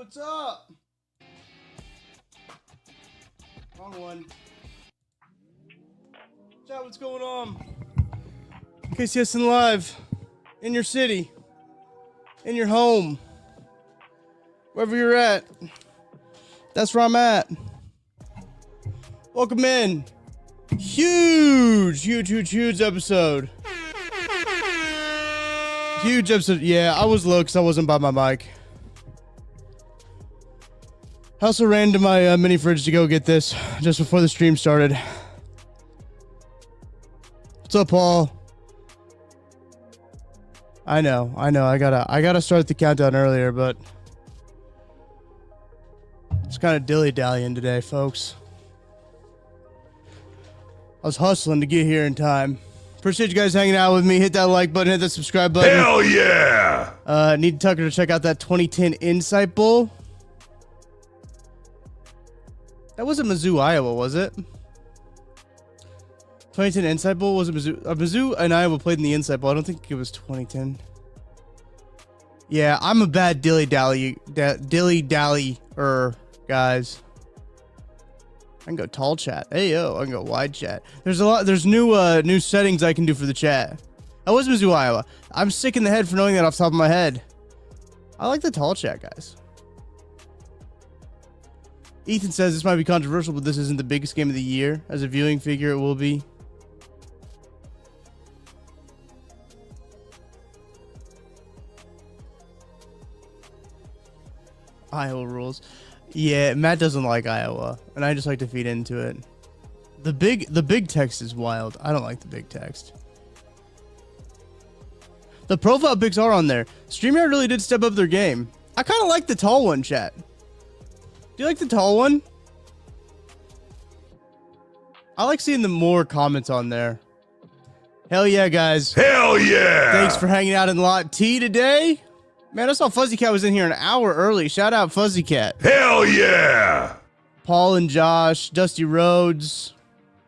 what's up? Wrong one. Chat, what's going on? KCSN Live. In your city. In your home. Wherever you're at. That's where I'm at. Welcome in. Huge episode. Huge episode. Yeah, I was low because I wasn't by my mic. I also ran to my mini fridge to go get this just before the stream started. What's up, Paul? I know. I gotta start the countdown earlier, but it's kind of dilly-dallying today, folks. I was hustling to get here in time. Appreciate you guys hanging out with me. Hit that like button, hit that subscribe button. Hell yeah! Need Tucker to check out that 2010 Insight Bowl. That wasn't Mizzou, Iowa, was it? 2010 Insight Bowl was it Mizzou? Mizzou and Iowa played in the Insight Bowl. I don't think it was 2010. Yeah, I'm a bad dilly-dallyer, guys. I can go tall chat. Hey yo, I can go wide chat. There's new settings I can do for the chat. That was Mizzou, Iowa. I'm sick in the head for knowing that off the top of my head. I like the tall chat, guys. Ethan says this might be controversial, but this isn't the biggest game of the year. As a viewing figure, it will be. Iowa rules. Yeah, Matt doesn't like Iowa, and I just like to feed into it. The big text is wild. I don't like the big text. The profile pics are on there. StreamYard really did step up their game. I kind of like the tall one, chat. Do you like the tall one? I like seeing the more comments on there. Hell yeah, guys. Hell yeah! Thanks for hanging out in Lot T today. Man, I saw Fuzzy Cat was in here an hour early. Shout out Fuzzy Cat. Hell yeah! Paul and Josh, Dusty Rhodes.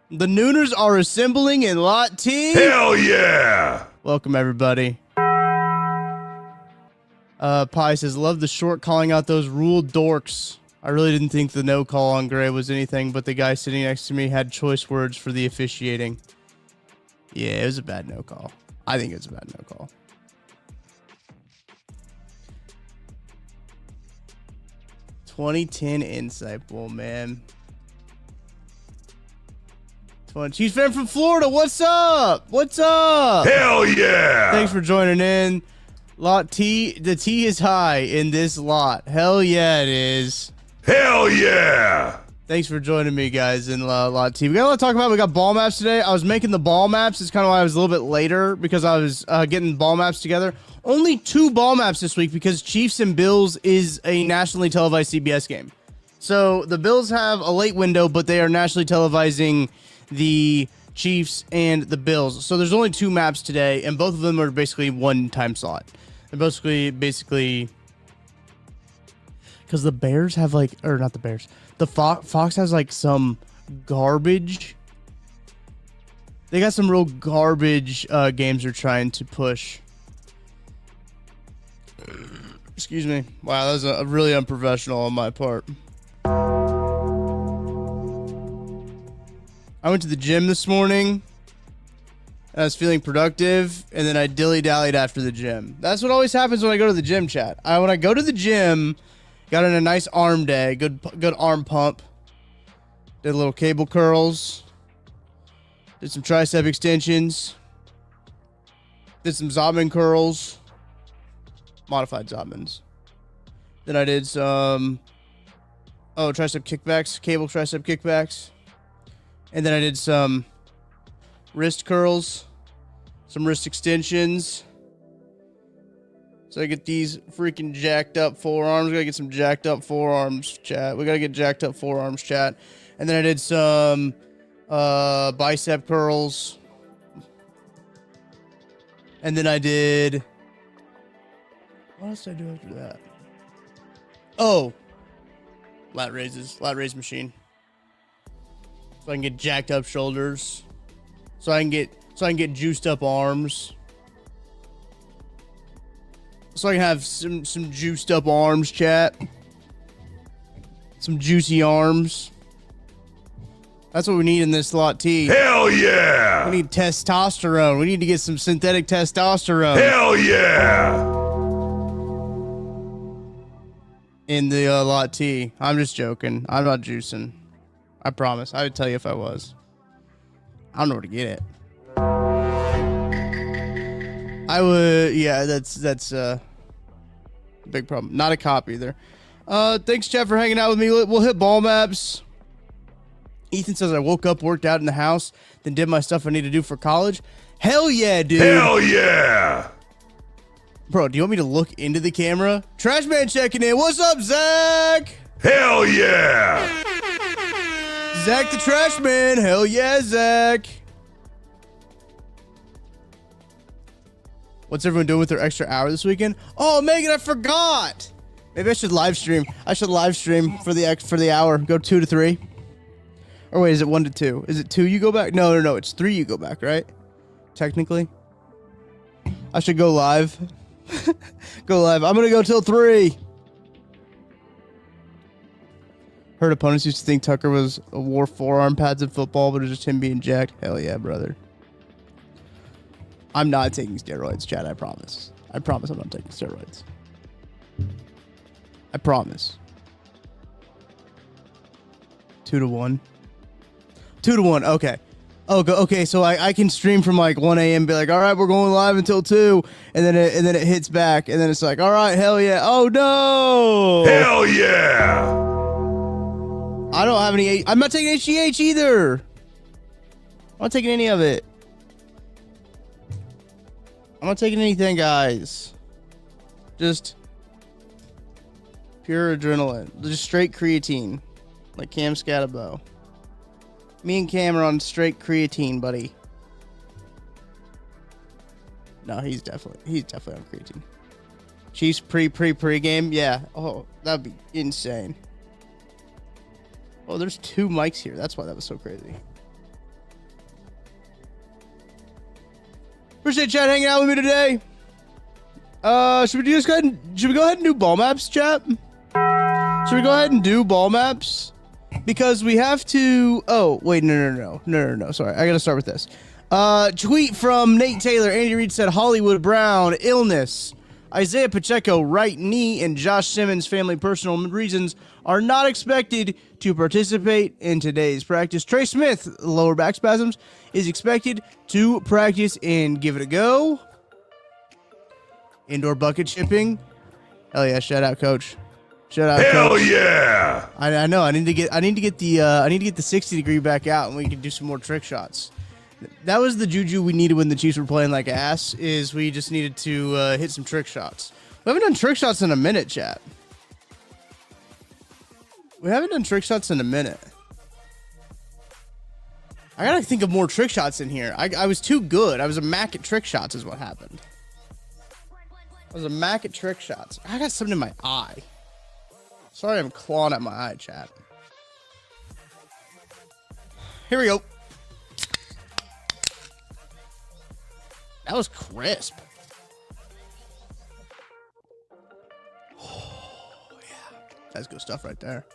The Nooners are assembling in Lot T. Hell yeah! Welcome, everybody. Pi says, love the short calling out those rule dorks. I really didn't think the no call on Gray was anything, but the guy sitting next to me had choice words for the officiating. Yeah, it was a bad no call. I think it was a bad no call. '10 Insight Bowl, man. Chiefs fan from Florida, what's up? What's up? Hell yeah! Thanks for joining in. Lot T, the T is high in this lot. Hell yeah, it is. Hell yeah! Thanks for joining me, guys, in Lot T. We got a lot to talk about. We got ball maps today. I was making the ball maps. It's kind of why I was a little bit later, because I was getting ball maps together. Only 2 ball maps this week because Chiefs and Bills is a nationally televised CBS game. So the Bills have a late window, but they are nationally televising the Chiefs and the Bills. So there's only 2 maps today, and both of them are basically one time slot. They're basically because the Bears have like, or not the Bears, the Fox has like some garbage. They got some real garbage games they're trying to push. Excuse me. Wow, that was a really unprofessional on my part. I went to the gym this morning. And I was feeling productive, and then I dilly-dallied after the gym. That's what always happens when I go to the gym, chat. When I go to the gym, got in a nice arm day, good arm pump. Did a little cable curls. Did some tricep extensions. Did some Zobman curls. Modified Zobmans. Then I did some tricep kickbacks, cable tricep kickbacks. And then I did some wrist curls, some wrist extensions. So I get these freaking jacked up forearms. We gotta get some jacked up forearms, chat. We gotta get jacked up forearms, chat. And then I did some bicep curls. And then I did... what else did I do after that? Oh, lat raise machine. So I can get jacked up shoulders. So I can get juiced up arms. So I can have some juiced up arms, chat. Some juicy arms. That's what we need in this lot T. Hell yeah! We need testosterone. We need to get some synthetic testosterone. Hell yeah! In the lot T. I'm just joking. I'm not juicing. I promise. I would tell you if I was. I don't know where to get it. I would. Yeah, that's a big problem. Not a cop either. Thanks, Jeff, for hanging out with me. We'll hit ball maps. Ethan says I woke up, worked out in the house, then did my stuff I need to do for college. Hell yeah, dude. Hell yeah! Bro, do you want me to look into the camera? Trash man checking in. What's up, Zach? Hell yeah! Zach the trash man. Hell yeah, Zach. What's everyone doing with their extra hour this weekend? Oh, Megan, I forgot. Maybe I should live stream. I should live stream for the hour. Go 2 to 3. Or wait, is it 1 to 2? Is it 2 you go back? No. It's 3 you go back, right? Technically. I should go live. Go live. I'm going to go till 3. Heard opponents used to think Tucker wore forearm pads in football, but it was just him being jacked. Hell yeah, brother. I'm not taking steroids, Chad. I promise. I promise I'm not taking steroids. I promise. 2 to 1. 2 to 1. Okay. Oh, okay. So I can stream from like 1 a.m. Be like, all right, we're going live until 2, and then it hits back, and then it's like, all right, hell yeah. Oh no. Hell yeah. I don't have any. I'm not taking HGH either. I'm not taking any of it. I'm not taking anything, guys. Just pure adrenaline. Just straight creatine. Like Cam Scatabo. Me and Cam are on straight creatine, buddy. No, he's definitely on creatine. Chiefs pre-game? Yeah. Oh, that'd be insane. Oh, there's 2 mics here. That's why that was so crazy. Appreciate Chad hanging out with me today. Should we go ahead and do ball maps, chat? Should we go ahead and do ball maps? Because we have to. Oh, wait, no. Sorry, I gotta start with this. Tweet from Nate Taylor. Andy Reid said Hollywood Brown, illness. Isaiah Pacheco, right knee, and Josh Simmons, family personal reasons, are not expected to participate in today's practice. Trey Smith, lower back spasms, is expected to practice and give it a go. Indoor bucket shipping. Hell yeah! Shout out, coach. Shout out, Hell coach. yeah! I know. I need to get the 60-degree back out, and we can do some more trick shots. That was the juju we needed when the Chiefs were playing like ass. Is we just needed to hit some trick shots. We haven't done trick shots in a minute, chat. We haven't done trick shots in a minute. I gotta think of more trick shots in here. I was too good. I was a Mac at trick shots, is what happened. I was a Mac at trick shots. I got something in my eye. Sorry, I'm clawing at my eye, chat. Here we go. That was crisp. Oh, yeah. That's good stuff right there.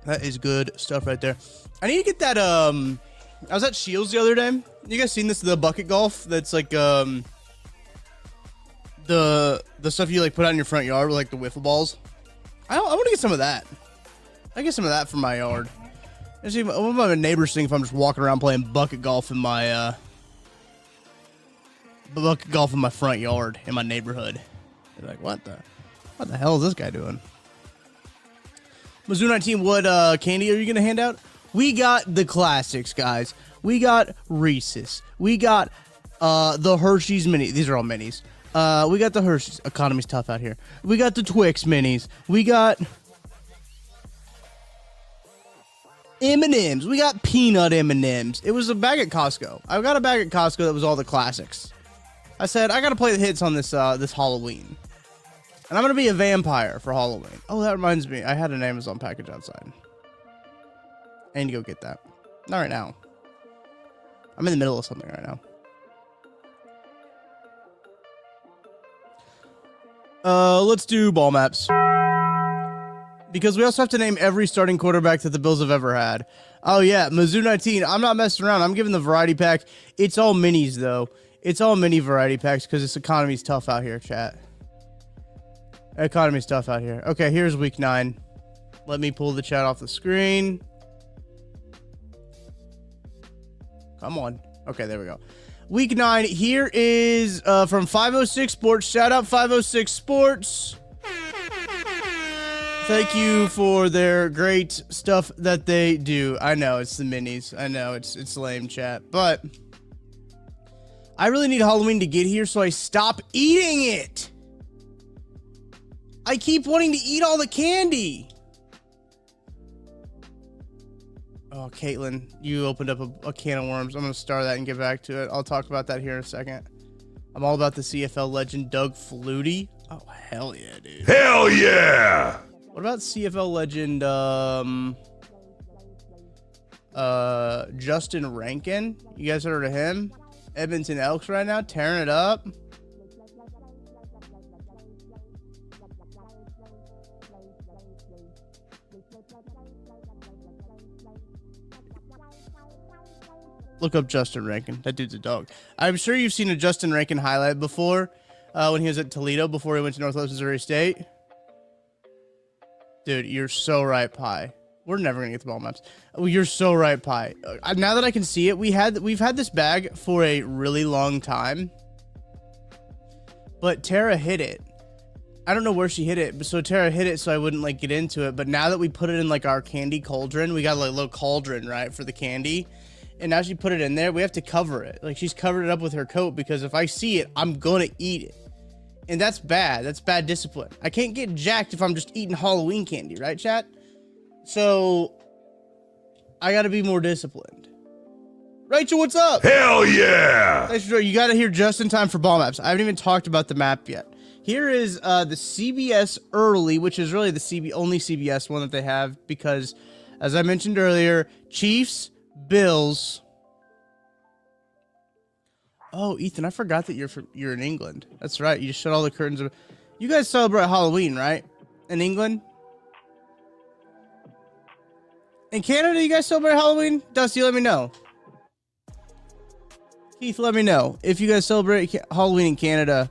That is good stuff right there. I need to get that, I was at Shields the other day. You guys seen this, the bucket golf? That's like, the stuff you like put out in your front yard with like the wiffle balls. I want to get some of that. I get some of that for my yard. And see what my neighbors think if I'm just walking around playing bucket golf in my front yard in my neighborhood. They're like, what the hell is this guy doing? Mizzou 19, what candy are you gonna hand out? We got the classics, guys. We got Reese's. We got the Hershey's mini. These are all minis. We got the Hershey's. Economy's tough out here. We got the Twix minis. We got M&M's. We got peanut M&M's. It was a bag at Costco. I got a bag at Costco that was all the classics. I said, I gotta play the hits on this this Halloween. And I'm gonna be a vampire for Halloween. Oh, that reminds me. I had an Amazon package outside. I need to go get that. Not right now. I'm in the middle of something right now. Let's do ball maps. Because we also have to name every starting quarterback that the Bills have ever had. Oh, yeah, Mizzou 19. I'm not messing around. I'm giving the variety pack. It's all minis, though. It's all mini variety packs because this economy's tough out here, chat. Economy's tough out here. Okay, here's week 9. Let me pull the chat off the screen. Come on. Okay, there we go. Week 9. Here is from 506 Sports. Shout out 506 Sports. Thank you for their great stuff that they do. I know it's the minis. I know it's lame, chat, but I really need Halloween to get here so I stop eating it. I keep wanting to eat all the candy. Oh, Caitlin, you opened up a can of worms. I'm going to star that and get back to it. I'll talk about that here in a second. I'm all about the CFL legend Doug Flutie. Oh, hell yeah, dude. Hell yeah! What about CFL legend Justin Rankin? You guys heard of him? Edmonton Elks right now, tearing it up. Look up Justin Rankin. That dude's a dog. I'm sure you've seen a Justin Rankin highlight before when he was at Toledo before he went to Northwest Missouri State. Dude, you're so right, Pi. We're never gonna get the ball maps. Oh, you're so right, Pi. Now that I can see it, we've had this bag for a really long time, but Tara hit it. I don't know where she hit it, but so Tara hit it so I wouldn't like get into it. But now that we put it in like our candy cauldron, we got like a little cauldron, right, for the candy, and now she put it in there. We have to cover it. Like she's covered it up with her coat because if I see it, I'm gonna eat it. And that's bad. That's bad discipline. I can't get jacked if I'm just eating Halloween candy, right, chat? So I got to be more disciplined. Rachel, what's up? Hell yeah! Thanks for joining. You got to hear just in time for ball maps. I haven't even talked about the map yet. Here is the CBS early, which is really the only CBS one that they have because, as I mentioned earlier, Chiefs, Bills. Oh, Ethan, I forgot that you're in England. That's right. You just shut all the curtains. You guys celebrate Halloween, right? In England? In Canada, you guys celebrate Halloween? Dusty, let me know. Keith, let me know. If you guys celebrate Halloween in Canada.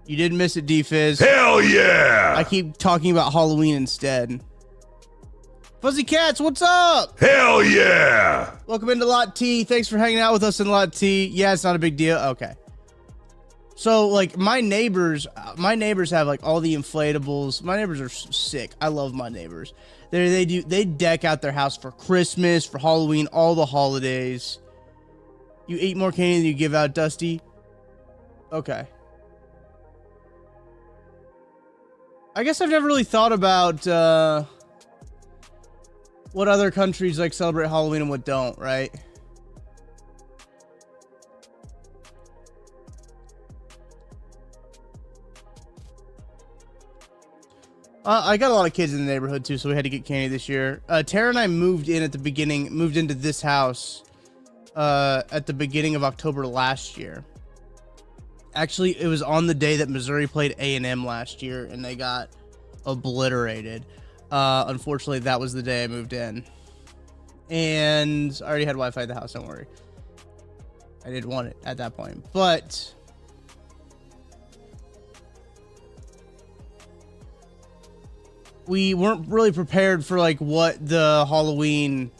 You didn't miss it, D-Fizz. Hell yeah! I keep talking about Halloween instead. Fuzzy Cats, what's up? Hell yeah! Welcome into Lot T. Thanks for hanging out with us in Lot T. Yeah, it's not a big deal. Okay. So, like, my neighbors have, like, all the inflatables. My neighbors are sick. I love my neighbors. They deck out their house for Christmas, for Halloween, all the holidays. You eat more candy than you give out, Dusty? Okay. I guess I've never really thought about, what other countries like celebrate Halloween and what don't, right? I got a lot of kids in the neighborhood too, so we had to get candy this year. Tara and I moved into this house at the beginning of October last year. Actually, it was on the day that Missouri played A&M last year, and they got obliterated. Unfortunately, that was the day I moved in. And I already had Wi-Fi at the house, don't worry. I didn't want it at that point. But we weren't really prepared for like what Halloween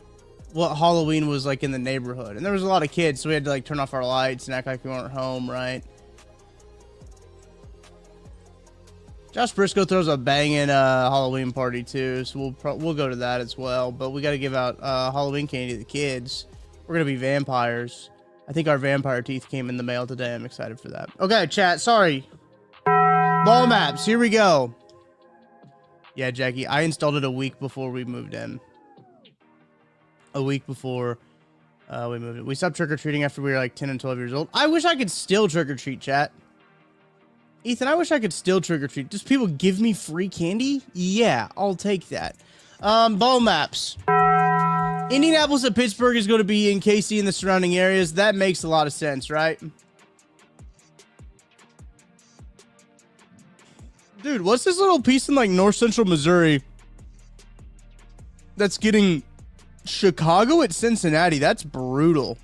was like in the neighborhood. And there was a lot of kids, so we had to like turn off our lights and act like we weren't home, right? Josh Briscoe throws a banging Halloween party too, so we'll go to that as well. But we got to give out Halloween candy to the kids. We're gonna be vampires. I think our vampire teeth came in the mail today. I'm excited for that. Okay, chat. Sorry. Ball maps. Here we go. Yeah, Jackie. I installed it a week before we moved in. A week before we moved in. We stopped trick or treating after we were like 10 and 12 years old. I wish I could still trick or treat, chat. Ethan, I wish I could still trick-or-treat. Just people give me free candy? Yeah, I'll take that. Ball maps. Indianapolis and Pittsburgh is going to be in KC and the surrounding areas. That makes a lot of sense, right? Dude, what's this little piece in like North Central Missouri that's getting Chicago at Cincinnati? That's brutal.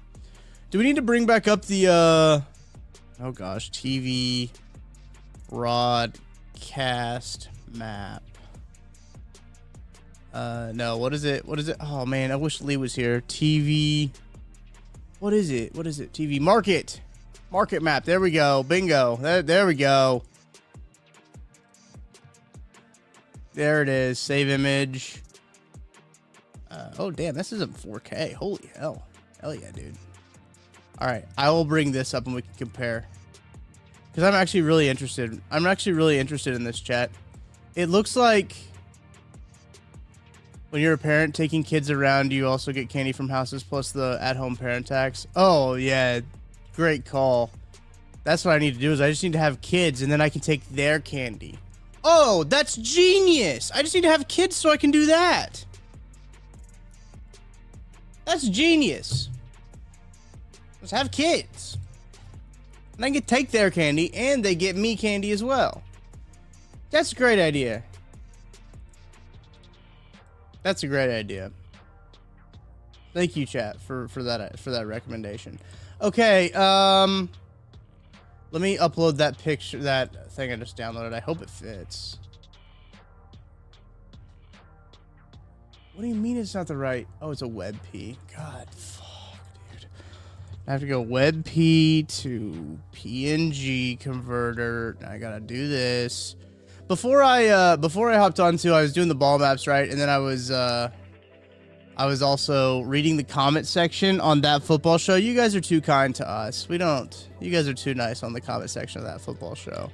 Do we need to bring back up the oh gosh, TV broadcast map? No, what is it? What is it? Oh man, I wish Lee was here. TV. What is it? What is it? TV market. Market map. There we go. Bingo. There we go. There it is. Save image. Oh, damn. This isn't 4K. Holy hell. Hell yeah, dude. All right. I will bring this up and we can compare. Because I'm actually really interested. I'm actually really interested in this, chat. It looks like when you're a parent taking kids around, you also get candy from houses plus the at-home parent tax. Oh, yeah. Great call. That's what I need to do is I just need to have kids and then I can take their candy. Oh, that's genius. I just need to have kids so I can do that. That's genius. Let's have kids. And I can take their candy and they get me candy as well. That's a great idea. That's a great idea. Thank you, chat, for that recommendation. Okay, let me upload that picture, that thing I just downloaded. I hope it fits. What do you mean it's not the right? Oh, it's a WebP. God, fuck, dude. I have to go WebP to PNG converter. Now I gotta do this. Before I hopped onto, I was doing the ball maps, right? And then I was also reading the comment section on that football show. You guys are too kind to us. You guys are too nice on the comment section of that football show.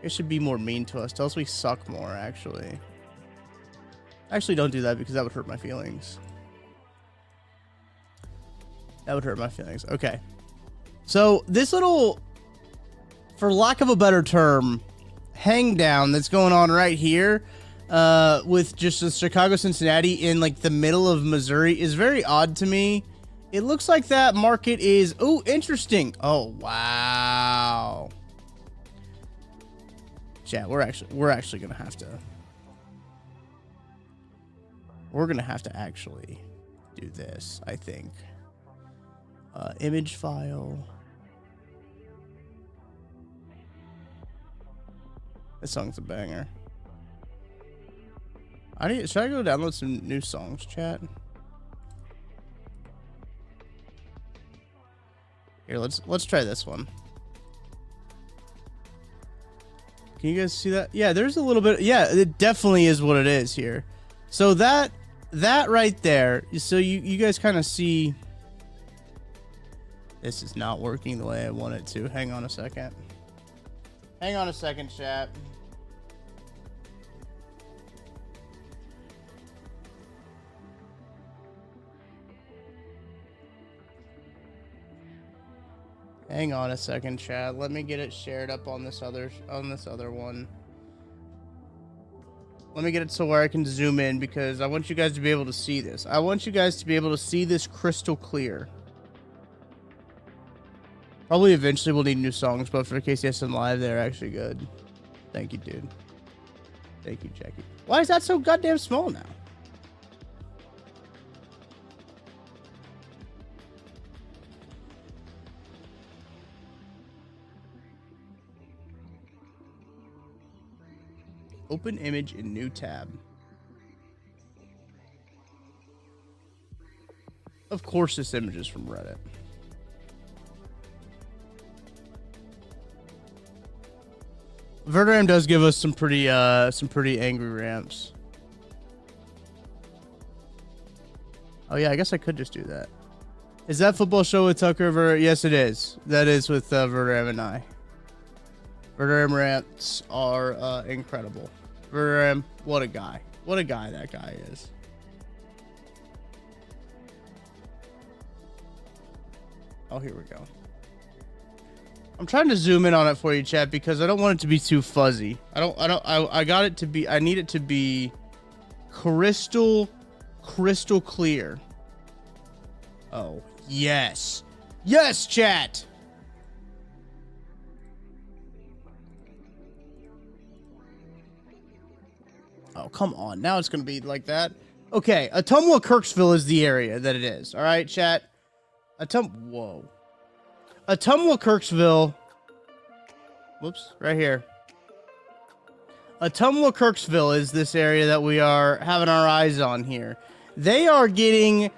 You should be more mean to us. Tell us we suck more, actually. Actually, don't do that because that would hurt my feelings. That would hurt my feelings. Okay. So this little, for lack of a better term, hang down that's going on right here with just the Chicago-Cincinnati in like the middle of Missouri is very odd to me. It looks like that market is, oh, interesting. Oh, wow. Chat, we're actually gonna have to, actually do this, I think. Image file. This song's a banger. Should I go download some new songs, chat? Here, let's try this one. Can you guys see that? Yeah, there's a little bit. Yeah, it definitely is what it is here. So that right there. So you guys kind of see. This is not working the way I want it to. Hang on a second. Hang on a second, chat. Hang on a second, chat. Let me get it shared up on this other one. Let me get it so where I can zoom in because I want you guys to be able to see this. I want you guys to be able to see this crystal clear. Probably eventually we'll need new songs, but for KCSN Live, they're actually good. Thank you, dude. Thank you, Jackie. Why is that so goddamn small now? Open image in new tab. Of course this image is from Reddit. Verderam does give us some pretty angry ramps. Oh yeah, I guess I could just do that. Is that football show with Tucker? Yes, it is. That is with Verderam and I. Verderam ramps are incredible. Verderam, what a guy. What a guy that guy is. Oh, here we go. I'm trying to zoom in on it for you, chat, because I don't want it to be too fuzzy. I got it to be, I need it to be crystal clear. Oh, yes. Yes, chat. Oh, come on. Now it's going to be like that. Okay, Ottumwa Kirksville is the area that it is. All right, chat. Whoa. Ottumwa Kirksville. Whoops, right here. Ottumwa Kirksville is this area that we are having our eyes on here. They are getting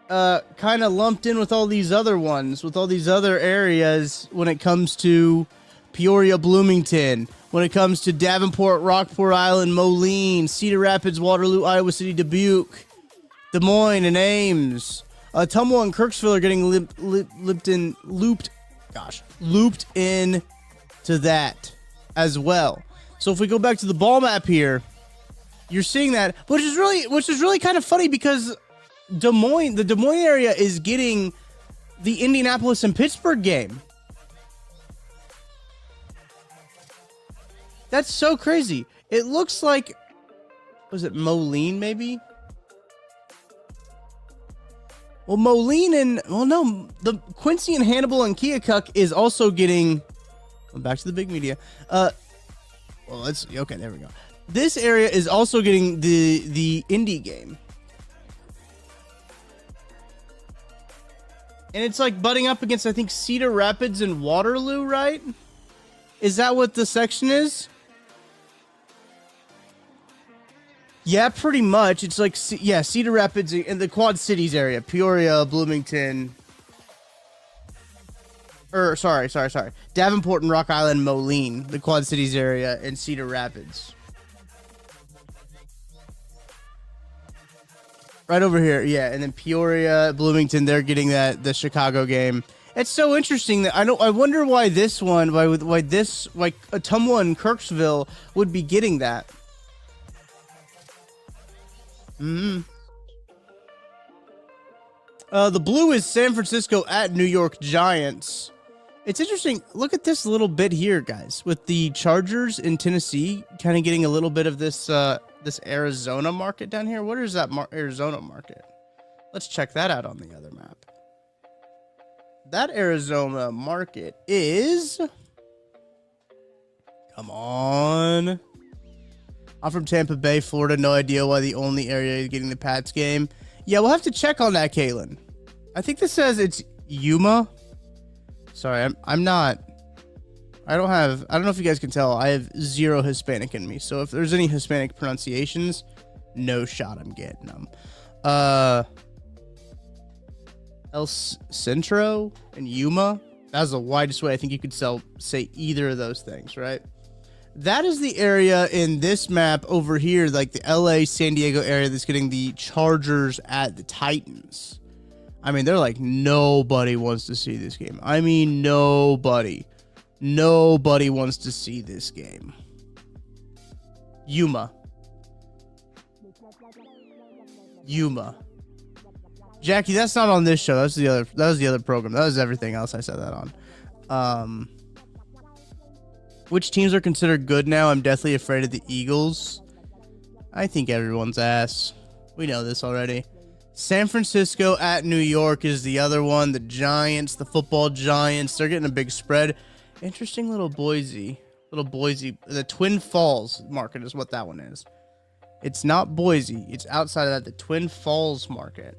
kind of lumped in with all these other ones, with all these other areas when it comes to Peoria, Bloomington, when it comes to Davenport, Rockport Island, Moline, Cedar Rapids, Waterloo, Iowa City, Dubuque, Des Moines, and Ames. Ottumwa and Kirksville are getting looped in to that as well. So if we go back to the ball map here, you're seeing that, which is really kind of funny because the Des Moines area is getting the Indianapolis and Pittsburgh game. That's so crazy. It looks like, was it Moline maybe? Well, Moline and, well, no, the Quincy and Hannibal and Keokuk is also getting, back to the big media. Well, let's, okay, there we go. This area is also getting the Indy game. And it's like butting up against, I think, Cedar Rapids and Waterloo, right? Is that what the section is? Yeah, pretty much. It's like, yeah, Cedar Rapids in the Quad Cities area. Peoria, Bloomington. Sorry. Davenport and Rock Island, Moline, the Quad Cities area, and Cedar Rapids. Right over here, yeah. And then Peoria, Bloomington, they're getting the Chicago game. It's so interesting that I wonder why this one, why Ottumwa and Kirksville would be getting that. The blue is San Francisco at New York Giants. It's interesting. Look at this little bit here, guys, with the Chargers in Tennessee kind of getting a little bit of this this Arizona market down here. What is that Arizona market? Let's check that out on the other map. That Arizona market is, come on. I'm from Tampa Bay, Florida. No idea why the only area is getting the Pats game. Yeah, we'll have to check on that, Caitlin. I think this says it's Yuma. Sorry, I'm not. I don't know if you guys can tell. I have zero Hispanic in me. So if there's any Hispanic pronunciations, no shot I'm getting them. El Centro and Yuma. That's the widest way I think you could say either of those things, right? That is the area in this map over here, like the LA, San Diego area that's getting the Chargers at the Titans. I mean, they're like, nobody wants to see this game. I mean, nobody. Nobody wants to see this game. Yuma. Jackie, that's not on this show. That was the other program. That was everything else I said that on. Which teams are considered good now? I'm deathly afraid of the Eagles. I think everyone's ass. We know this already. San Francisco at New York is the other one. The Giants, the football Giants, they're getting a big spread. Interesting little Boise. The Twin Falls market is what that one is. It's not Boise. It's outside of that, the Twin Falls market.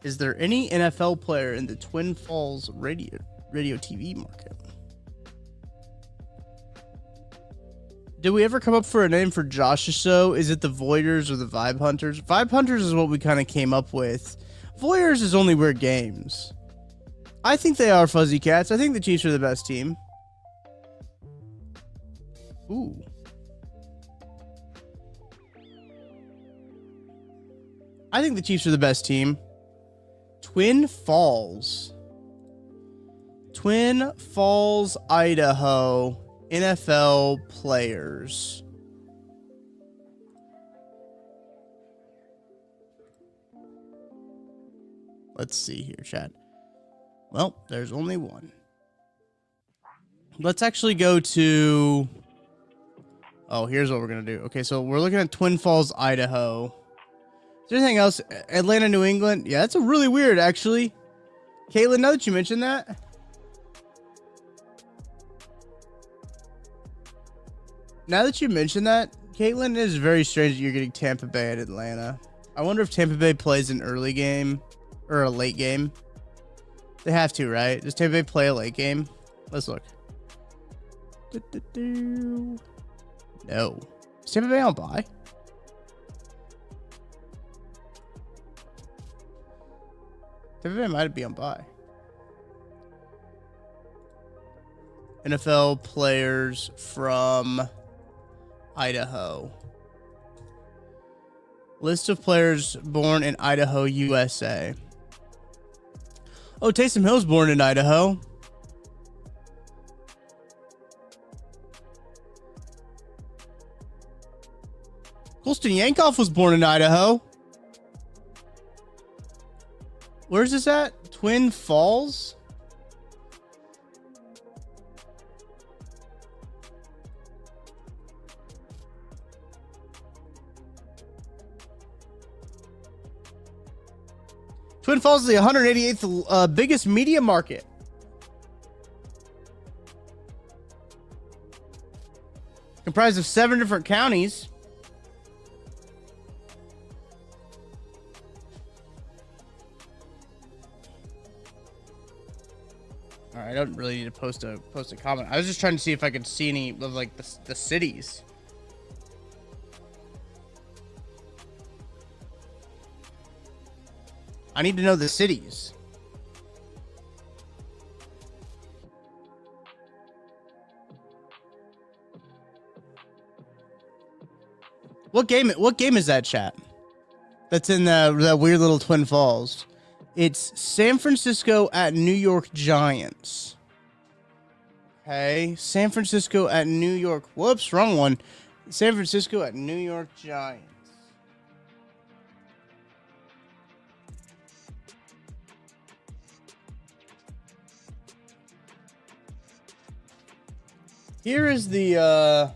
Is there any NFL player in the Twin Falls radio TV market? Did we ever come up for a name for Josh's show? Is it the Voyeurs or the Vibe Hunters? Vibe Hunters is what we kind of came up with. Voyeurs is only weird games. I think they are Fuzzy Cats. I think the Chiefs are the best team. Ooh. I think the Chiefs are the best team. Twin Falls, Idaho. NFL players. Let's see here, chat. Well, there's only one. Let's actually go to... Oh, here's what we're going to do. Okay, so we're looking at Twin Falls, Idaho. Is there anything else? Atlanta, New England? Yeah, that's a really weird, actually. Caitlin, now that you mentioned that... Now that you mention that, Caitlin, it is very strange that you're getting Tampa Bay at Atlanta. I wonder if Tampa Bay plays an early game or a late game. They have to, right? Does Tampa Bay play a late game? Let's look. No. Is Tampa Bay on bye? Tampa Bay might be on bye. NFL players from Idaho. List of players born in Idaho, USA. Oh, Taysom Hill's born in Idaho. Colston Yankoff was born in Idaho. Where's this at? Twin Falls? Twin Falls is the 188th biggest media market. Comprised of 7 different counties. All right, I don't really need to post a comment. I was just trying to see if I could see any of like the cities. I need to know the cities. What game is that, chat? That's in that weird little Twin Falls. It's San Francisco at New York Giants. Okay, San Francisco at New York. Whoops, wrong one. San Francisco at New York Giants. Here is the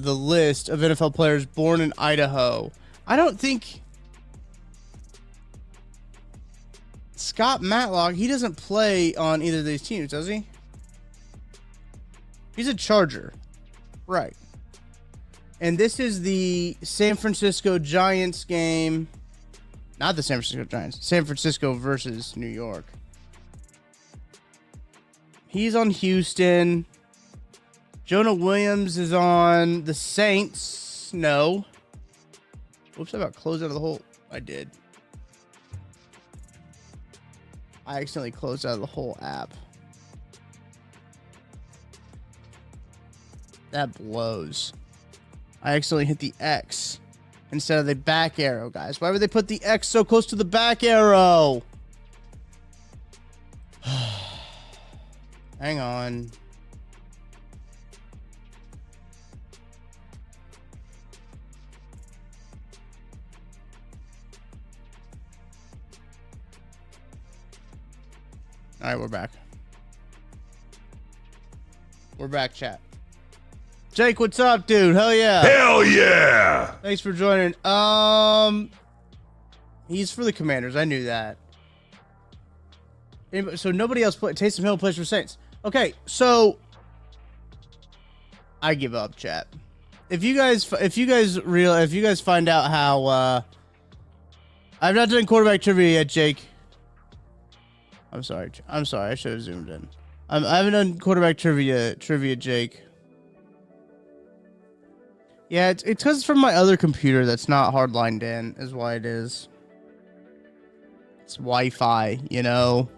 list of NFL players born in Idaho. I don't think Scott Matlock, he doesn't play on either of these teams, does he? He's a Charger. Right. And this is the San Francisco Giants game. Not the San Francisco Giants. San Francisco versus New York. He's on Houston. Jonah Williams is on the Saints. No. Whoops, I about closed out of the whole. I did. I accidentally closed out of the whole app. That blows. I accidentally hit the X instead of the back arrow, guys. Why would they put the X so close to the back arrow? Hang on. All right, we're back. We're back, chat. Jake, what's up, dude? Hell yeah. Hell yeah. Thanks for joining. He's for the Commanders. I knew that. So nobody else play. Taysom Hill plays for Saints. Okay, so I give up, chat. If you guys find out how I've not done quarterback trivia yet, Jake. I'm sorry. I should have zoomed in. I haven't done quarterback trivia, Jake. Yeah, it's because it's from my other computer that's not hardlined in, is why it is. It's Wi-Fi, you know.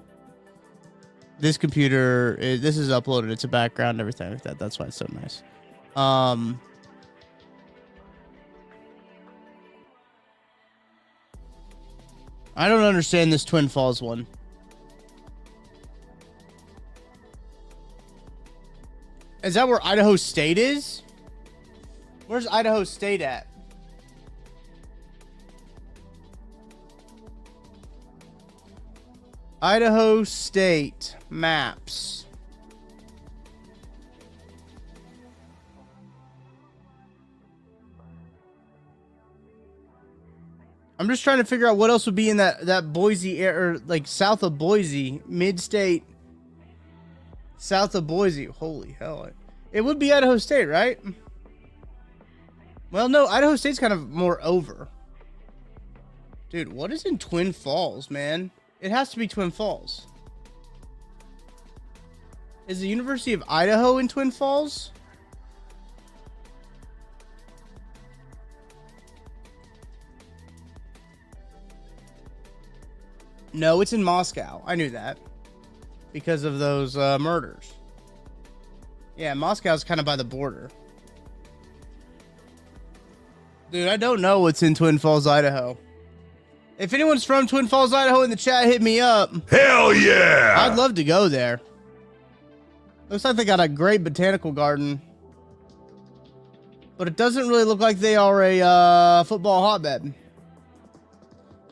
This computer, this is uploaded. It's a background, everything like that. That's why it's so nice. I don't understand this Twin Falls one. Is that where Idaho State is? Where's Idaho State at? Idaho State maps. I'm just trying to figure out what else would be in that Boise area, or like south of Boise, mid-state, south of Boise. Holy hell! It would be Idaho State, right? Well, no, Idaho State's kind of more over. Dude, what is in Twin Falls, man? It has to be Twin Falls. Is the University of Idaho in Twin Falls? No, it's in Moscow. I knew that. Because of those murders. Yeah, Moscow's kind of by the border. Dude, I don't know what's in Twin Falls, Idaho. If anyone's from Twin Falls, Idaho in the chat, hit me up. Hell yeah! I'd love to go there. Looks like they got a great botanical garden. But it doesn't really look like they are a football hotbed.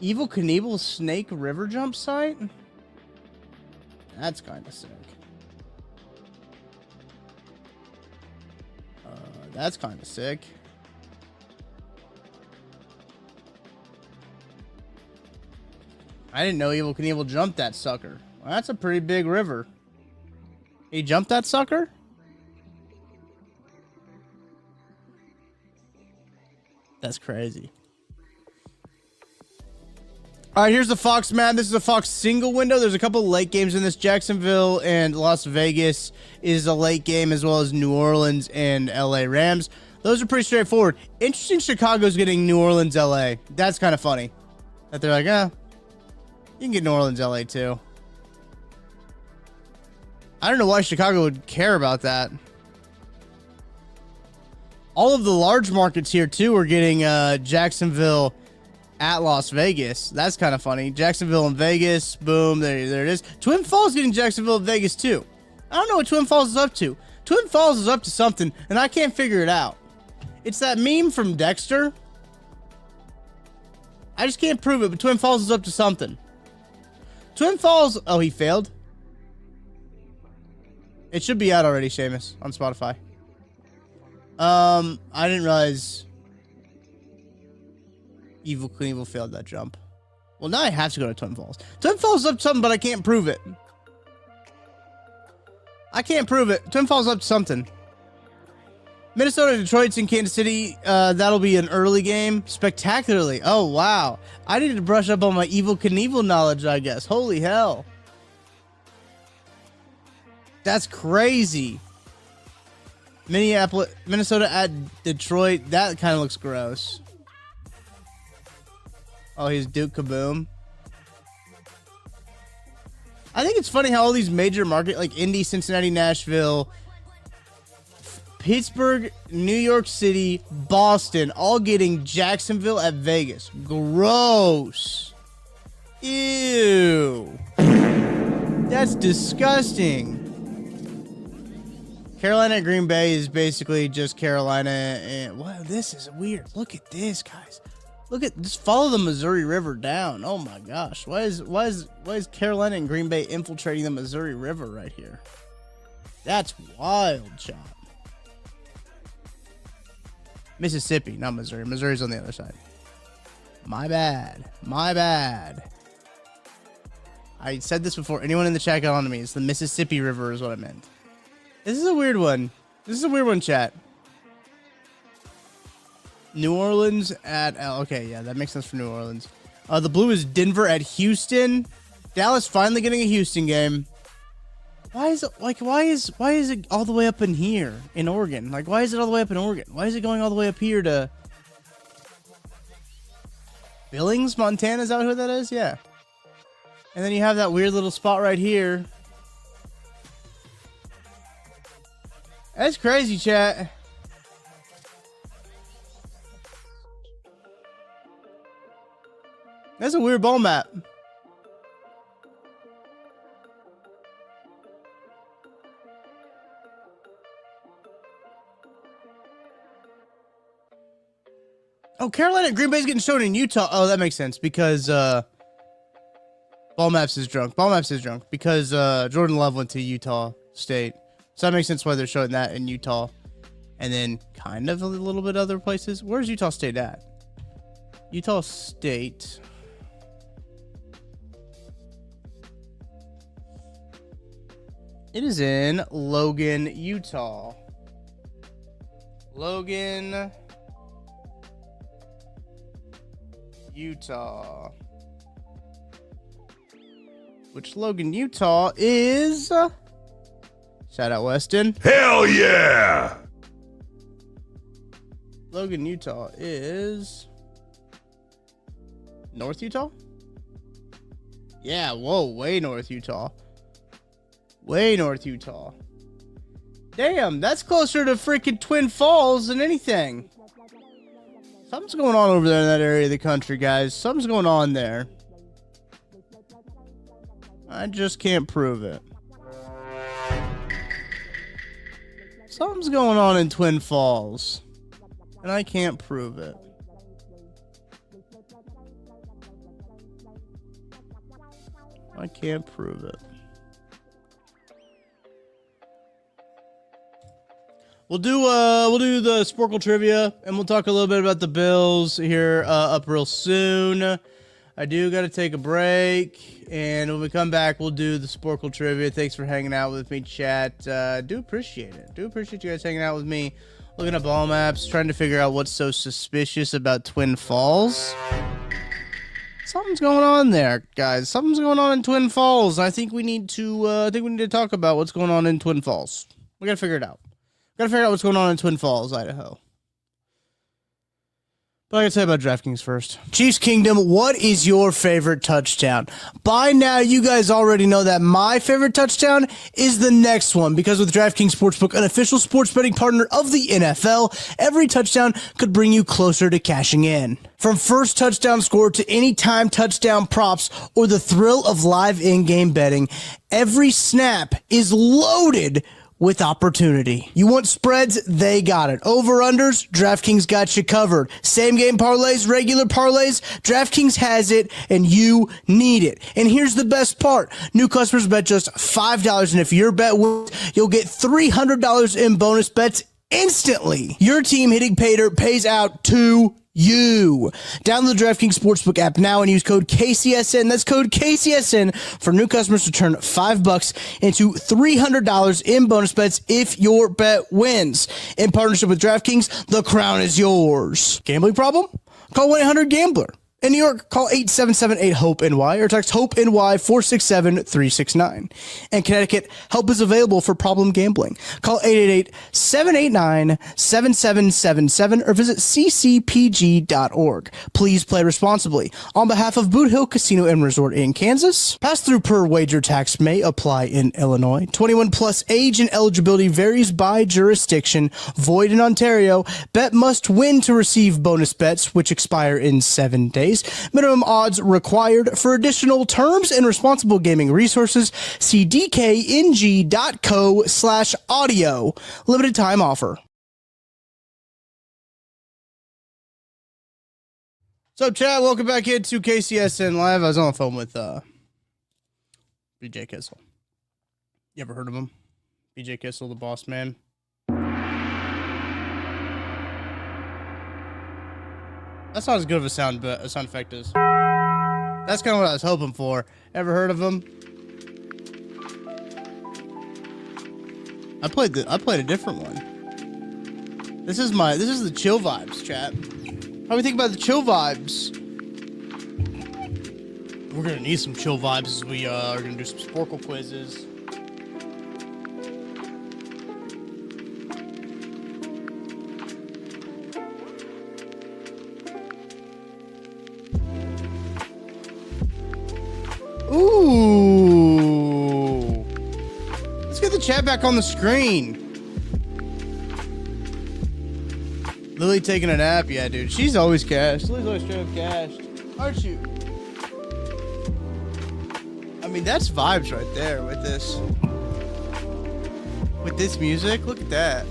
Evel Knievel Snake River Jump Site? That's kind of sick. That's kind of sick. I didn't know Evel Knievel jumped that sucker. Well, that's a pretty big river. He jumped that sucker? That's crazy. All right, here's the Fox map. This is a Fox single window. There's a couple late games in this. Jacksonville and Las Vegas is a late game, as well as New Orleans and LA Rams. Those are pretty straightforward. Interesting, Chicago's getting New Orleans, LA. That's kind of funny. That they're like, you can get New Orleans, LA too. I don't know why Chicago would care about that. All of the large markets here too are getting Jacksonville at Las Vegas. That's kind of funny. Jacksonville and Vegas. Boom. There it is. Twin Falls getting Jacksonville and Vegas too. I don't know what Twin Falls is up to. Twin Falls is up to something, and I can't figure it out. It's that meme from Dexter. I just can't prove it, but Twin Falls is up to something. Twin Falls. Oh, he failed. It should be out already, Seamus, on Spotify. I didn't realize Evel Knievel failed that jump. Well, now I have to go to Twin Falls. Twin Falls is up to something, but I can't prove it. I can't prove it. Twin Falls is up to something. Minnesota, Detroit's in Kansas City. That'll be an early game. Spectacularly. Oh, wow. I need to brush up on my Evel Knievel knowledge, I guess. Holy hell. That's crazy. Minnesota at Detroit. That kind of looks gross. Oh, he's Duke Kaboom. I think it's funny how all these major markets like Indy, Cincinnati, Nashville, Pittsburgh, New York City, Boston, all getting Jacksonville at Vegas. Gross. Ew. That's disgusting. Carolina and Green Bay is basically just Carolina, and wow, this is weird. Look at this, guys. Look at, just follow the Missouri River down. Oh my gosh, why is Carolina and Green Bay infiltrating the Missouri River right here? That's wild, Chop. Mississippi, not Missouri. Missouri's on the other side. My bad. My bad. I said this before. Anyone in the chat got on to me. It's the Mississippi River is what I meant. This is a weird one. This is a weird one, chat. New Orleans at... okay, yeah, that makes sense for New Orleans. The blue is Denver at Houston. Dallas finally getting a Houston game. Why is it all the way up in here in Oregon? Like, why is it all the way up in Oregon? Why is it going all the way up here to Billings, Montana? Is that who that is? Yeah. And then you have that weird little spot right here. That's crazy, chat. That's a weird ball map. Oh, Carolina and Green Bay's getting shown in Utah. Oh, that makes sense because Ball Maps is drunk. Ball Maps is drunk because Jordan Love went to Utah State. So that makes sense why they're showing that in Utah. And then kind of a little bit other places. Where's Utah State at? Utah State. It is in Logan, Utah. Logan, Utah. Which Logan, Utah is... shout out Weston. Hell yeah! Logan, Utah is... North Utah? Yeah, whoa, way North Utah. Way North Utah. Damn, that's closer to freaking Twin Falls than anything. Something's going on over there in that area of the country, guys. Something's going on there. I just can't prove it. Something's going on in Twin Falls, and I can't prove it. I can't prove it. We'll do the Sporkle trivia, and we'll talk a little bit about the Bills here up real soon. I do got to take a break, and when we come back, we'll do the Sporkle trivia. Thanks for hanging out with me, chat. Do appreciate it. Do appreciate you guys hanging out with me, looking at ball maps, trying to figure out what's so suspicious about Twin Falls. Something's going on there, guys. Something's going on in Twin Falls. I think we need to talk about what's going on in Twin Falls. We gotta figure it out. Gotta figure out what's going on in Twin Falls, Idaho. But I gotta say about DraftKings first. Chiefs Kingdom, what is your favorite touchdown? By now, you guys already know that my favorite touchdown is the next one, because with DraftKings Sportsbook, an official sports betting partner of the NFL, every touchdown could bring you closer to cashing in. From first touchdown score to anytime touchdown props or the thrill of live in-game betting, every snap is loaded with opportunity. You want spreads? They got it. Over-unders? DraftKings got you covered. Same-game parlays, regular parlays? DraftKings has it, and you need it. And here's the best part. New customers bet just $5, and if your bet wins, you'll get $300 in bonus bets instantly. Your team hitting pay dirt pays out to you. Download the DraftKings Sportsbook app now and use code KCSN. That's code KCSN for new customers to turn $5 into $300 in bonus bets if your bet wins. In partnership with DraftKings, the crown is yours. Gambling problem? Call 1-800-GAMBLER. In New York, call 877-8-HOPE-NY or text HOPE-NY 467-369. In Connecticut, help is available for problem gambling. Call 888-789-7777 or visit ccpg.org. Please play responsibly. On behalf of Boot Hill Casino and Resort in Kansas, pass-through per wager tax may apply in Illinois. 21 plus age and eligibility varies by jurisdiction. Void in Ontario. Bet must win to receive bonus bets, which expire in 7 days. Minimum odds required. For additional terms and responsible gaming resources, see dkng.co/audio. Limited time offer. So, chat, welcome back into KCSN Live. I was on the phone with BJ Kissel. You ever heard of him? BJ Kissel, the boss man. That's not as good of a sound effect as. That's kind of what I was hoping for. Ever heard of him? I played a different one. This is the chill vibes, chat. How do we think about the chill vibes? We're gonna need some chill vibes as we are gonna do some Sporkle quizzes. Ooh. Let's get the chat back on the screen. Lily taking a nap? Yeah, dude. She's always cashed. Lily's always straight up cashed. Aren't you? I mean, that's vibes right there with this. With this music. Look at that.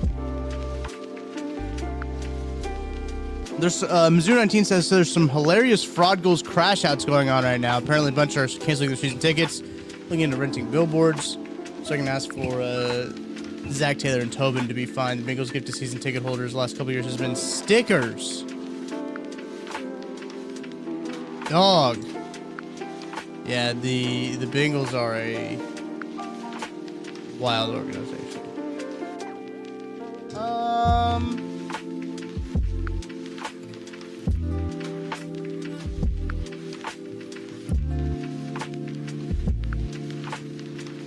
There's Mizzou 19 says there's some hilarious fraud goals crash outs going on right now. Apparently a bunch are canceling their season tickets, looking into renting billboards. So I can ask for Zach Taylor and Tobin to be fined. The Bengals gift to season ticket holders the last couple years has been stickers. dog. Yeah, the Bengals are a wild organization.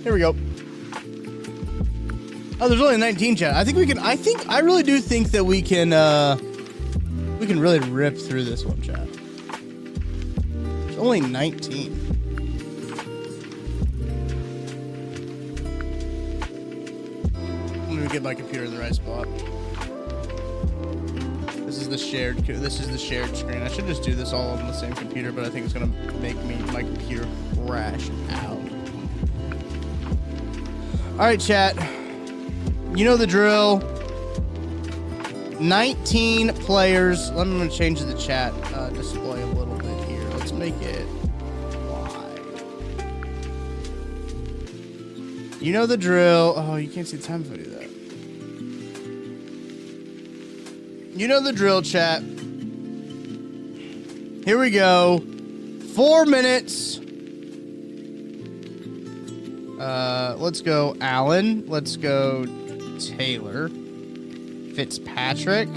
Here we go. Oh, there's only 19, chat. I really do think that we can really rip through this one, chat. It's only 19. Let me get my computer in the right spot. This is the shared screen. I should just do this all on the same computer, but I think it's gonna make my computer crash out. All right, chat. You know the drill. 19 players. I'm going to change the chat display a little bit here. Let's make it wide. You know the drill. Oh, you can't see the time if I do that. You know the drill, chat. Here we go. 4 minutes. Let's go Allen. Let's go Taylor. Fitzpatrick.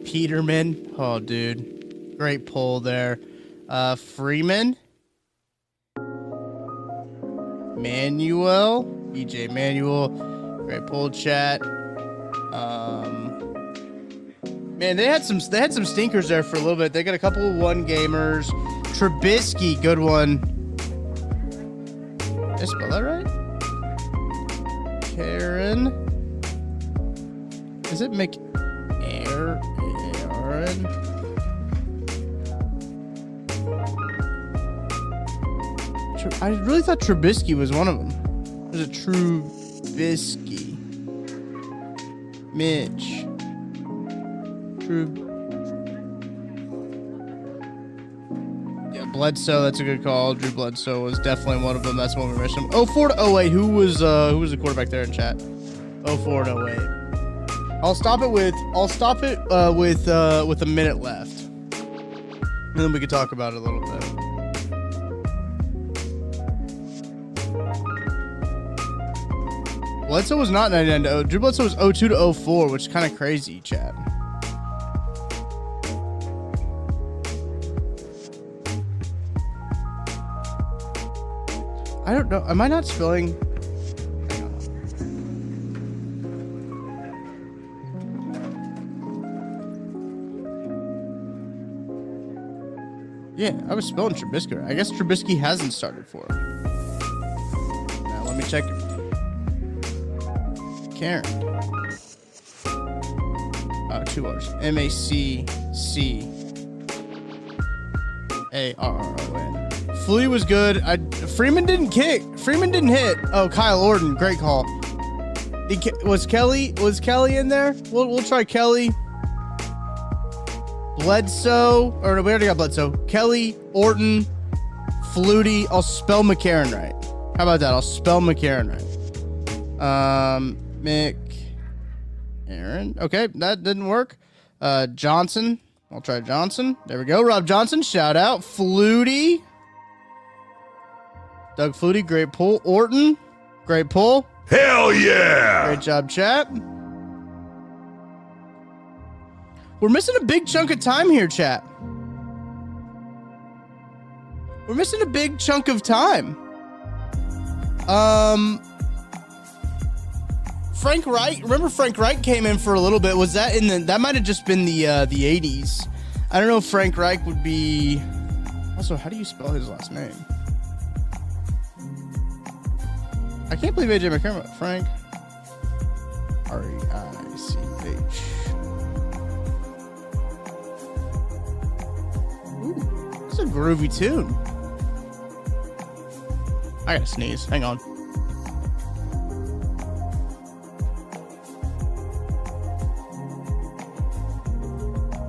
Peterman. Oh, dude. Great pull there. Freeman. Manuel. EJ Manuel. Great pull, chat. Man, they had some stinkers there for a little bit. They got a couple of one gamers. Trubisky, good one. Did I spell that right? Karen. Is it McAaron? I really thought Trubisky was one of them. There's a Trubisky. Mitch. Yeah, Bledsoe, that's a good call. Drew Bledsoe was definitely one of them. That's one we missed him. 04 to 08. Who was the quarterback there in chat? 04 to 08. I'll stop it with a minute left. And then we can talk about it a little bit. Bledsoe was not 99 to 0. Drew Bledsoe was 02 to 04, which is kind of crazy, chat. I don't know. Am I not spelling? Hang on. Yeah, I was spelling Trubisky. I guess Trubisky hasn't started for him. Now, let me check. Karen. 2 R's. MACCARRON. Flea was good. Freeman didn't kick. Freeman didn't hit. Oh, Kyle Orton. Great call. Was Kelly in there? We'll try Kelly. Bledsoe. Or no, we already got Bledsoe. Kelly, Orton, Flutie. I'll spell McCarron right. How about that? I'll spell McCarron right. McCarron. Okay, that didn't work. Johnson. I'll try Johnson. There we go. Rob Johnson. Shout out. Flutie. Doug Flutie. Great pull. Orton. Great pull. Hell yeah! Great job, chat. We're missing a big chunk of time here, chat. We're missing a big chunk of time. Frank Wright. Remember Frank Wright came in for a little bit. Was that that might have just been the 80s. I don't know if Frank Reich would be. Also, how do you spell his last name? I can't believe AJ McCarron. Frank. R-E-I-C-H. Ooh, this is a groovy tune. I gotta sneeze. Hang on.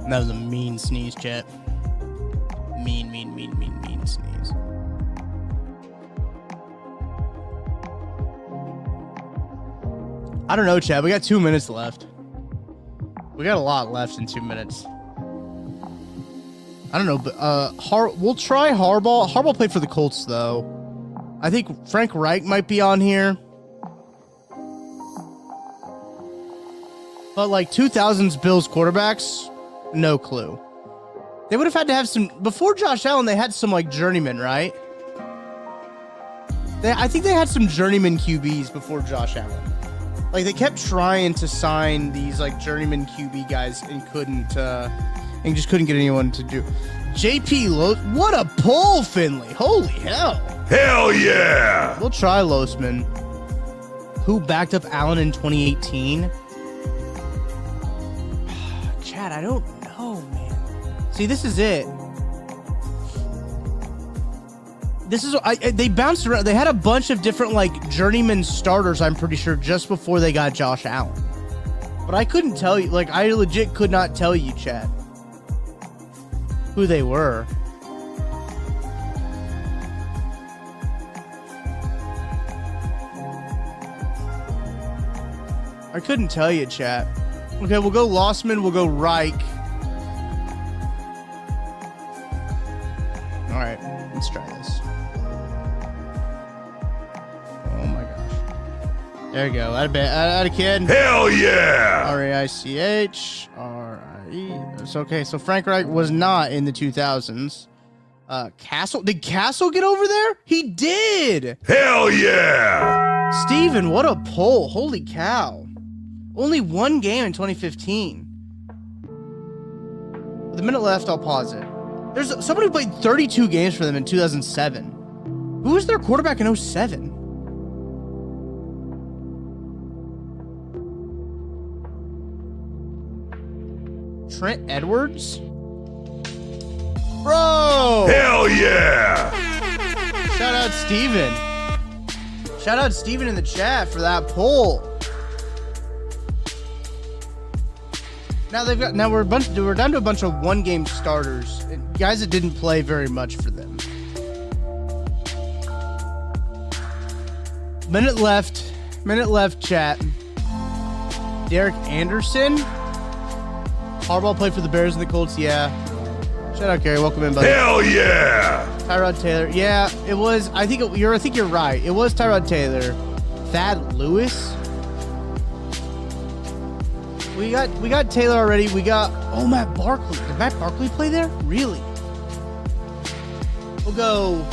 That was a mean sneeze, chat. Mean sneeze. I don't know, chat. We got 2 minutes left. We got a lot left in 2 minutes. I don't know, but we'll try Harbaugh. Harbaugh played for the Colts, though. I think Frank Reich might be on here. But like 2000s Bills quarterbacks, no clue. They would have had to have some before Josh Allen. They had some like journeyman, right? I think they had some journeyman QBs before Josh Allen. Like they kept trying to sign these like journeyman QB guys and just couldn't get anyone to do. JP Los, what a pull, Finley! Holy hell! Hell yeah! We'll try Losman, who backed up Allen in 2018. Chad, I don't know, man. See, this is it. This is they bounced around. They had a bunch of different like journeyman starters. I'm pretty sure just before they got Josh Allen, but I couldn't tell you. Like I legit could not tell you, Chad, who they were. I couldn't tell you, chat. Okay, we'll go Lossman. We'll go Reich. All right, let's try this. Oh my gosh. There you go. Add a kid. Hell yeah! R-A-I-C-H. R-I-E. It's okay. So Frank Reich was not in the 2000s. Castle. Did Castle get over there? He did. Hell yeah! Steven, what a pull. Holy cow. Only one game in 2015. With a minute left, I'll pause it. There's somebody who played 32 games for them in 2007. Who was their quarterback in 07? Trent Edwards? Bro! Hell yeah! Shout out Steven. Shout out Steven in the chat for that poll. Now we're down to a bunch of one-game starters, and guys that didn't play very much for them. Minute left, chat. Derek Anderson. Harbaugh played for the Bears and the Colts, yeah. Shout out Gary, welcome in, buddy. Hell yeah! Tyrod Taylor, yeah, it was. I think you're right. It was Tyrod Taylor. Thad Lewis. We got Taylor already. We got Matt Barkley. Did Matt Barkley play there? Really? We'll go.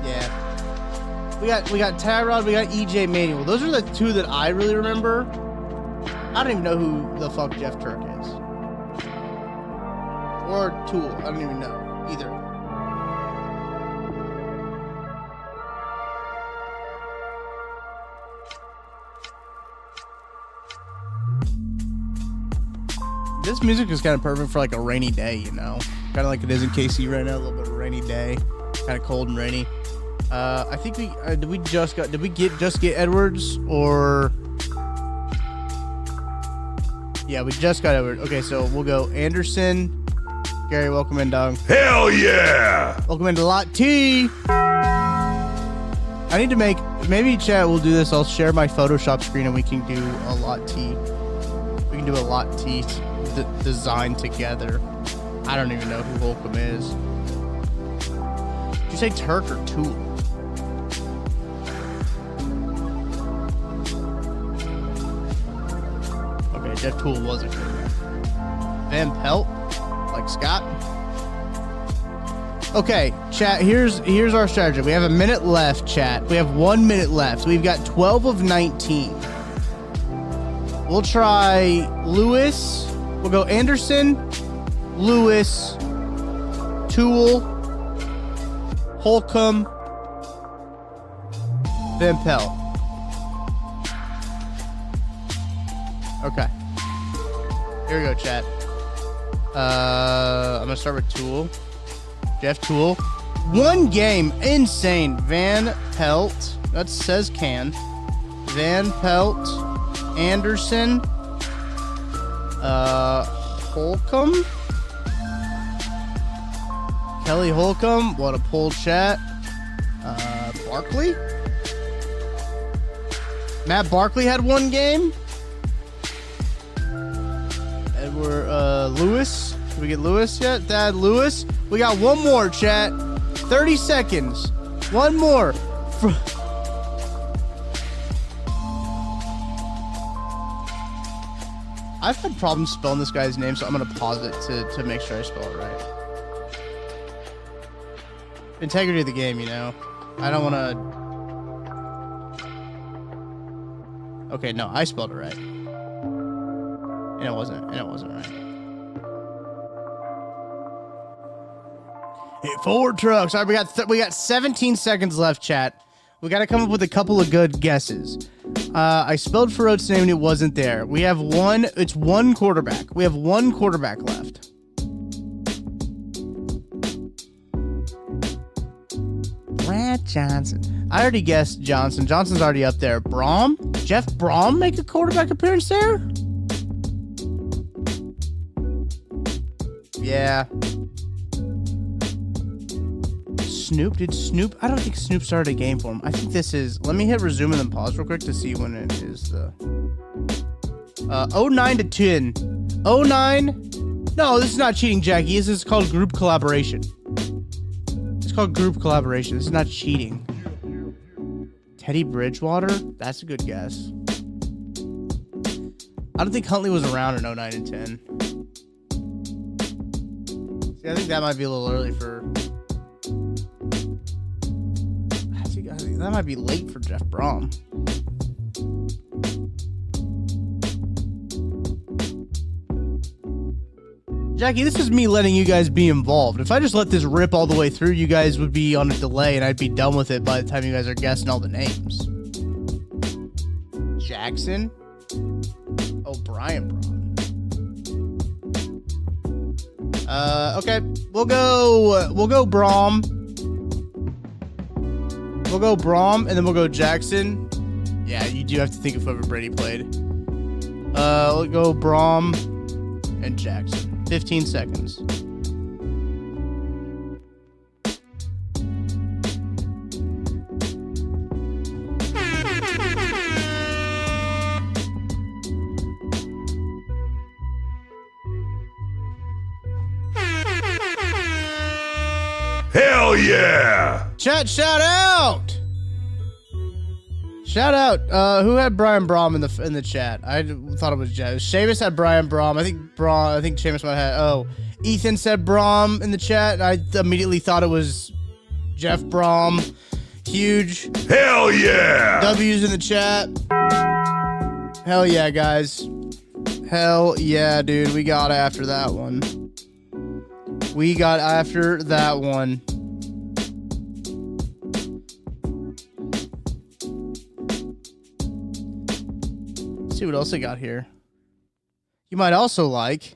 Yeah. We got Tyrod. We got EJ Manuel. Those are the two that I really remember. I don't even know who the fuck Jeff Turk is. Or Tool. I don't even know either. This music is kind of perfect for like a rainy day, you know? Kind of like it is in KC right now, a little bit of a rainy day. Kind of cold and rainy. I think did we just get Edwards or... Yeah, we just got Edwards. Okay, so we'll go Anderson. Gary, welcome in, dog. Hell yeah! Welcome into Lot T. I need to maybe chat will do this. I'll share my Photoshop screen and we can do a Lot T. We can do a Lot T design together. I don't even know who Holcomb is. Did you say Turk or Tool? Okay, Jeff Tool was a good. Van Pelt, like Scott. Okay, chat. Here's our strategy. We have a minute left, chat. We have 1 minute left. We've got 12 of 19. We'll try Lewis. We'll go Anderson, Lewis, Tool, Holcomb, Van Pelt. Okay. Here we go, chat. I'm gonna start with Tool. Jeff Tool. One game. Insane. Van Pelt. That says can. Van Pelt. Anderson. Holcomb. Kelly Holcomb. What a pull, chat. Barkley. Matt Barkley had one game. we're Lewis. Did we get Lewis yet? Thad Lewis. We got one more, chat. 30 seconds. One more. I've had problems spelling this guy's name, so I'm gonna pause it to make sure I spell it right. Integrity of the game, you know. I don't want to. Okay, no, I spelled it right, and it wasn't right. Hey, Ford trucks. All right, we got 17 seconds left, chat. We got to come up with a couple of good guesses. I spelled Farouk's name and it wasn't there. We have one. It's one quarterback. We have one quarterback left. Brad Johnson. I already guessed Johnson. Johnson's already up there. Brom? Jeff Brom make a quarterback appearance there? Yeah. Snoop? Did Snoop? I don't think Snoop started a game for him. I think this is... Let me hit resume and then pause real quick to see when it is the... 09 to 10. 09? No, this is not cheating, Jackie. This is called group collaboration. It's called group collaboration. This is not cheating. Teddy Bridgewater? That's a good guess. I don't think Huntley was around in 09 and 10. See, I think that might be a little early for... That might be late for Jeff Brom. Jackie, this is me letting you guys be involved. If I just let this rip all the way through, you guys would be on a delay and I'd be done with it by the time you guys are guessing all the names. Jackson? Oh, Brian Brom. Okay. We'll go Brom. We'll go Brom, and then we'll go Jackson. Yeah, you do have to think of whoever Brady played. We'll go Brom and Jackson. 15 seconds. Hell yeah! Chat, shout out! Shout out. Who had Brian Brom in the chat? I thought it was Jeff. Seamus had Brian Brom. I think Seamus might have had. Oh, Ethan said Brom in the chat. I immediately thought it was Jeff Brom. Huge. Hell yeah! W's in the chat. Hell yeah, guys. Hell yeah, dude. We got after that one. We got after that one. Let's see what else I got here. You might also like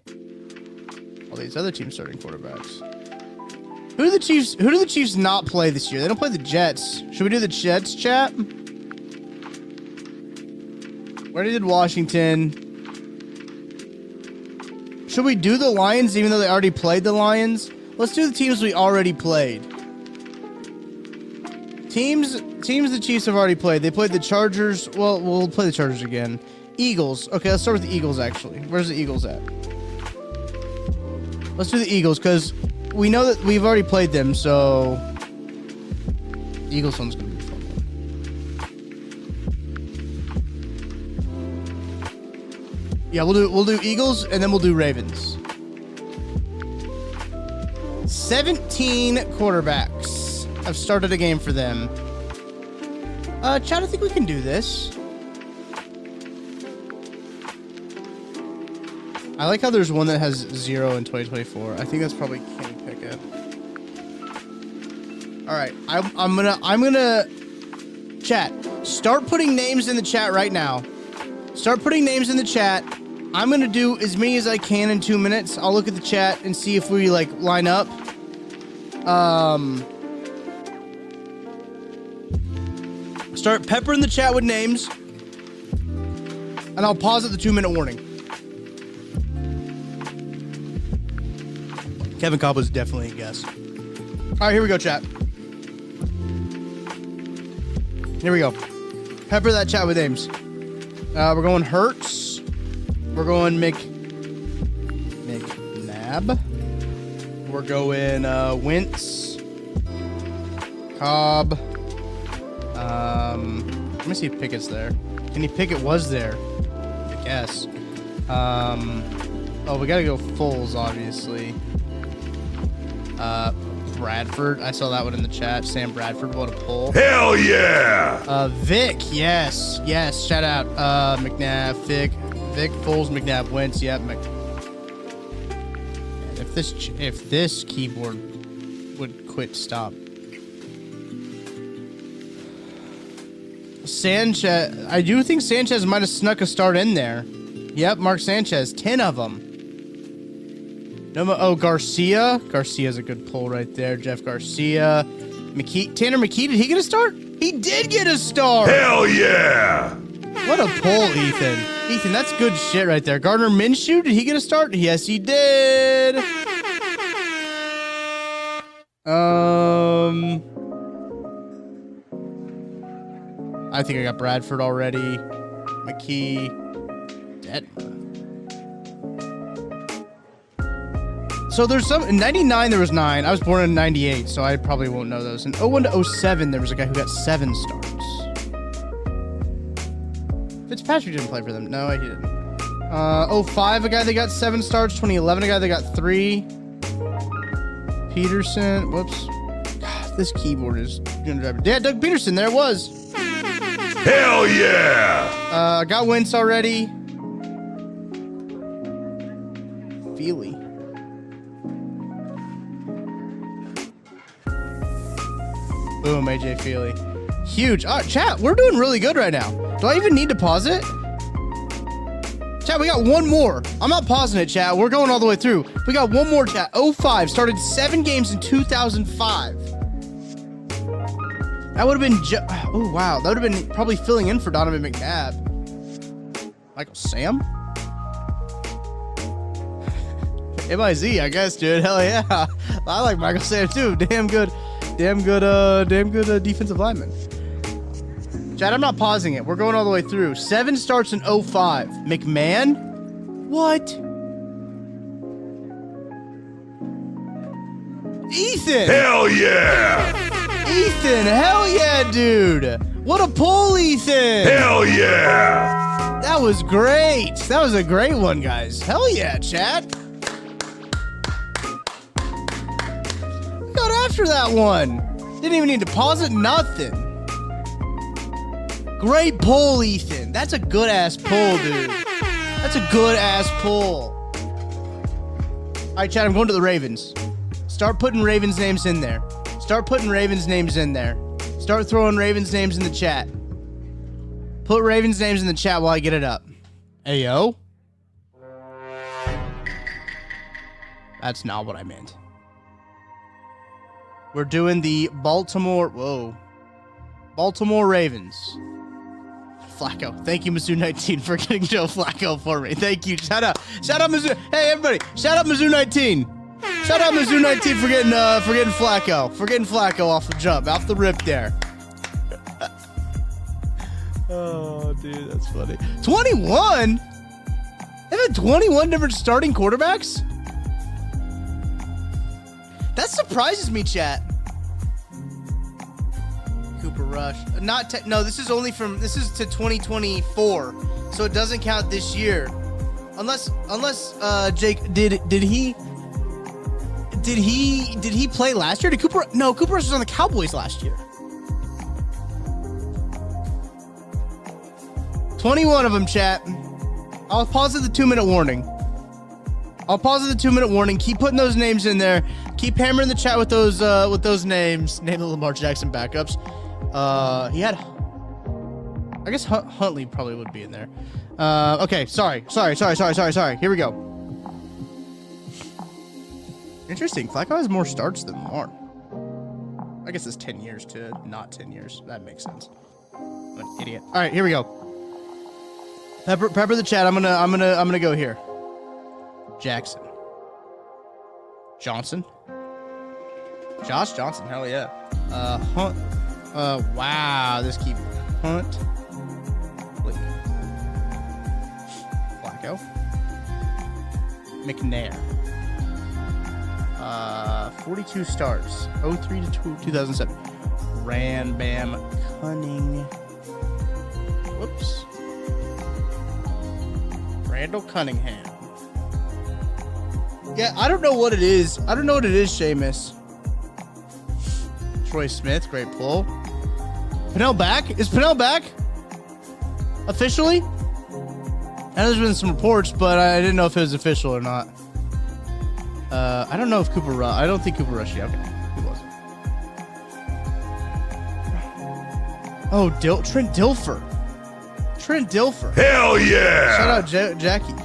all these other teams starting quarterbacks. Who do the Chiefs not play this year? They don't play the Jets. Should we do the Jets, chat? Where did Washington? Should we do the Lions even though they already played the Lions? Let's do the teams we already played. Teams the Chiefs have already played. They played the Chargers. Well, we'll play the Chargers again. Eagles. Okay, let's start with the Eagles, actually. Where's the Eagles at? Let's do the Eagles, because we know that we've already played them, so... The Eagles one's going to be a fun one. Yeah, we'll do Eagles, and then we'll do Ravens. 17 quarterbacks. I've started a game for them. Chad, I think we can do this. I like how there's one that has 0 in 2024. I think that's probably Kenny Pickett. All right, I'm gonna chat. Start putting names in the chat right now. Start putting names in the chat. I'm gonna do as many as I can in 2 minutes. I'll look at the chat and see if we like line up. Start peppering the chat with names, and I'll pause at the 2-minute warning. Kevin Cobb was definitely a guess. All right, here we go, chat. Here we go. Pepper that chat with names. We're going Hurts. We're going McNabb. We're going Wentz, Cobb. Let me see if Pickett's there. Kenny Pickett was there, I guess. Oh, we gotta go Foles, obviously. Bradford. I saw that one in the chat. Sam Bradford, what a pull. Hell yeah! Vic, yes. Yes, shout out. McNabb, Vic, Foles, McNabb, Wentz. Yep. If this keyboard would quit, stop. Sanchez, I do think Sanchez might have snuck a start in there. Yep, Mark Sanchez, 10 of them. Oh, Garcia. Garcia's a good pull right there. Jeff Garcia. Tanner McKee, did he get a start? He did get a start. Hell yeah! What a pull, Ethan. Ethan, that's good shit right there. Gardner Minshew, did he get a start? Yes, he did. I think I got Bradford already. McKee. Detmer. So there's some in 99 there was 9. I was born in 98, so I probably won't know those. In 01 to 07 there was a guy who got 7 starts. Fitzpatrick didn't play for them. No, he didn't. 05 a guy that got 7 starts. 2011 a guy that got 3. Peterson. Whoops. God, this keyboard is gonna drive me. Yeah, Doug Peterson. There it was. Hell yeah! Got Wentz already. Feely. Boom, AJ Feely. Huge. Chat, we're doing really good right now. Do I even need to pause it? Chat, we got one more. I'm not pausing it, chat. We're going all the way through. We got one more, chat. 05 started 7 games in 2005. That would have been... oh, wow. That would have been probably filling in for Donovan McNabb. Michael Sam? MIZ, I guess, dude. Hell yeah. I like Michael Sam, too. Damn good defensive lineman. Chad, I'm not pausing it. We're going all the way through. 7 starts in 05. McMahon? What? Ethan! Hell yeah! Ethan, hell yeah, dude! What a pull, Ethan! Hell yeah! That was great! That was a great one, guys. Hell yeah, Chad! Got after that one. Didn't even need to pause it, nothing. Great pull, Ethan. That's a good ass pull, dude. That's a good ass pull. All right, Chad, I'm going to the Ravens. Start putting Ravens names in there. Start putting Ravens names in there. Start throwing Ravens names in the chat. Put Ravens names in the chat while I get it up. Hey, yo. That's not what I meant. We're doing the Baltimore Ravens. Flacco. Thank you, Mizzou19, for getting Joe Flacco for me. Thank you. Shout out Mizzou. Hey, everybody. Shout out Mizzou19. Shout out Mizzou19 for getting Flacco. For getting Flacco off the jump, off the rip there. Oh, dude, that's funny. 21? They've had 21 different starting quarterbacks? That surprises me, chat. Cooper Rush. No, this is only this is to 2024. So it doesn't count this year. Unless Jake, did he play last year? Cooper Rush was on the Cowboys last year. 21 of them, chat. I'll pause at the 2-minute warning. Keep putting those names in there. Keep hammering the chat with those names. Name the Lamar Jackson backups. He had, I guess Huntley probably would be in there. Okay, sorry. Here we go. Interesting. Flacco has more starts than Lamar. I guess it's 10 years to not 10 years. That makes sense. I'm an idiot. All right, here we go. Pepper the chat. I'm gonna go here. Jackson. Johnson. Josh Johnson. Hell yeah. Hunt. Wow. This keep Hunt. Wait. Flacco. McNair. 42 starts. 03 to 2007. Bam Cunning. Whoops. Randall Cunningham. Yeah, I don't know what it is. Seamus. Troy Smith, great pull. Pennell back? Is Pennell back? Officially? I know there's been some reports, but I didn't know if it was official or not. I don't know if Cooper Rush. I don't think Cooper Rush. Yeah, okay. He wasn't. Oh, Trent Dilfer. Hell yeah! Shout out Jackie.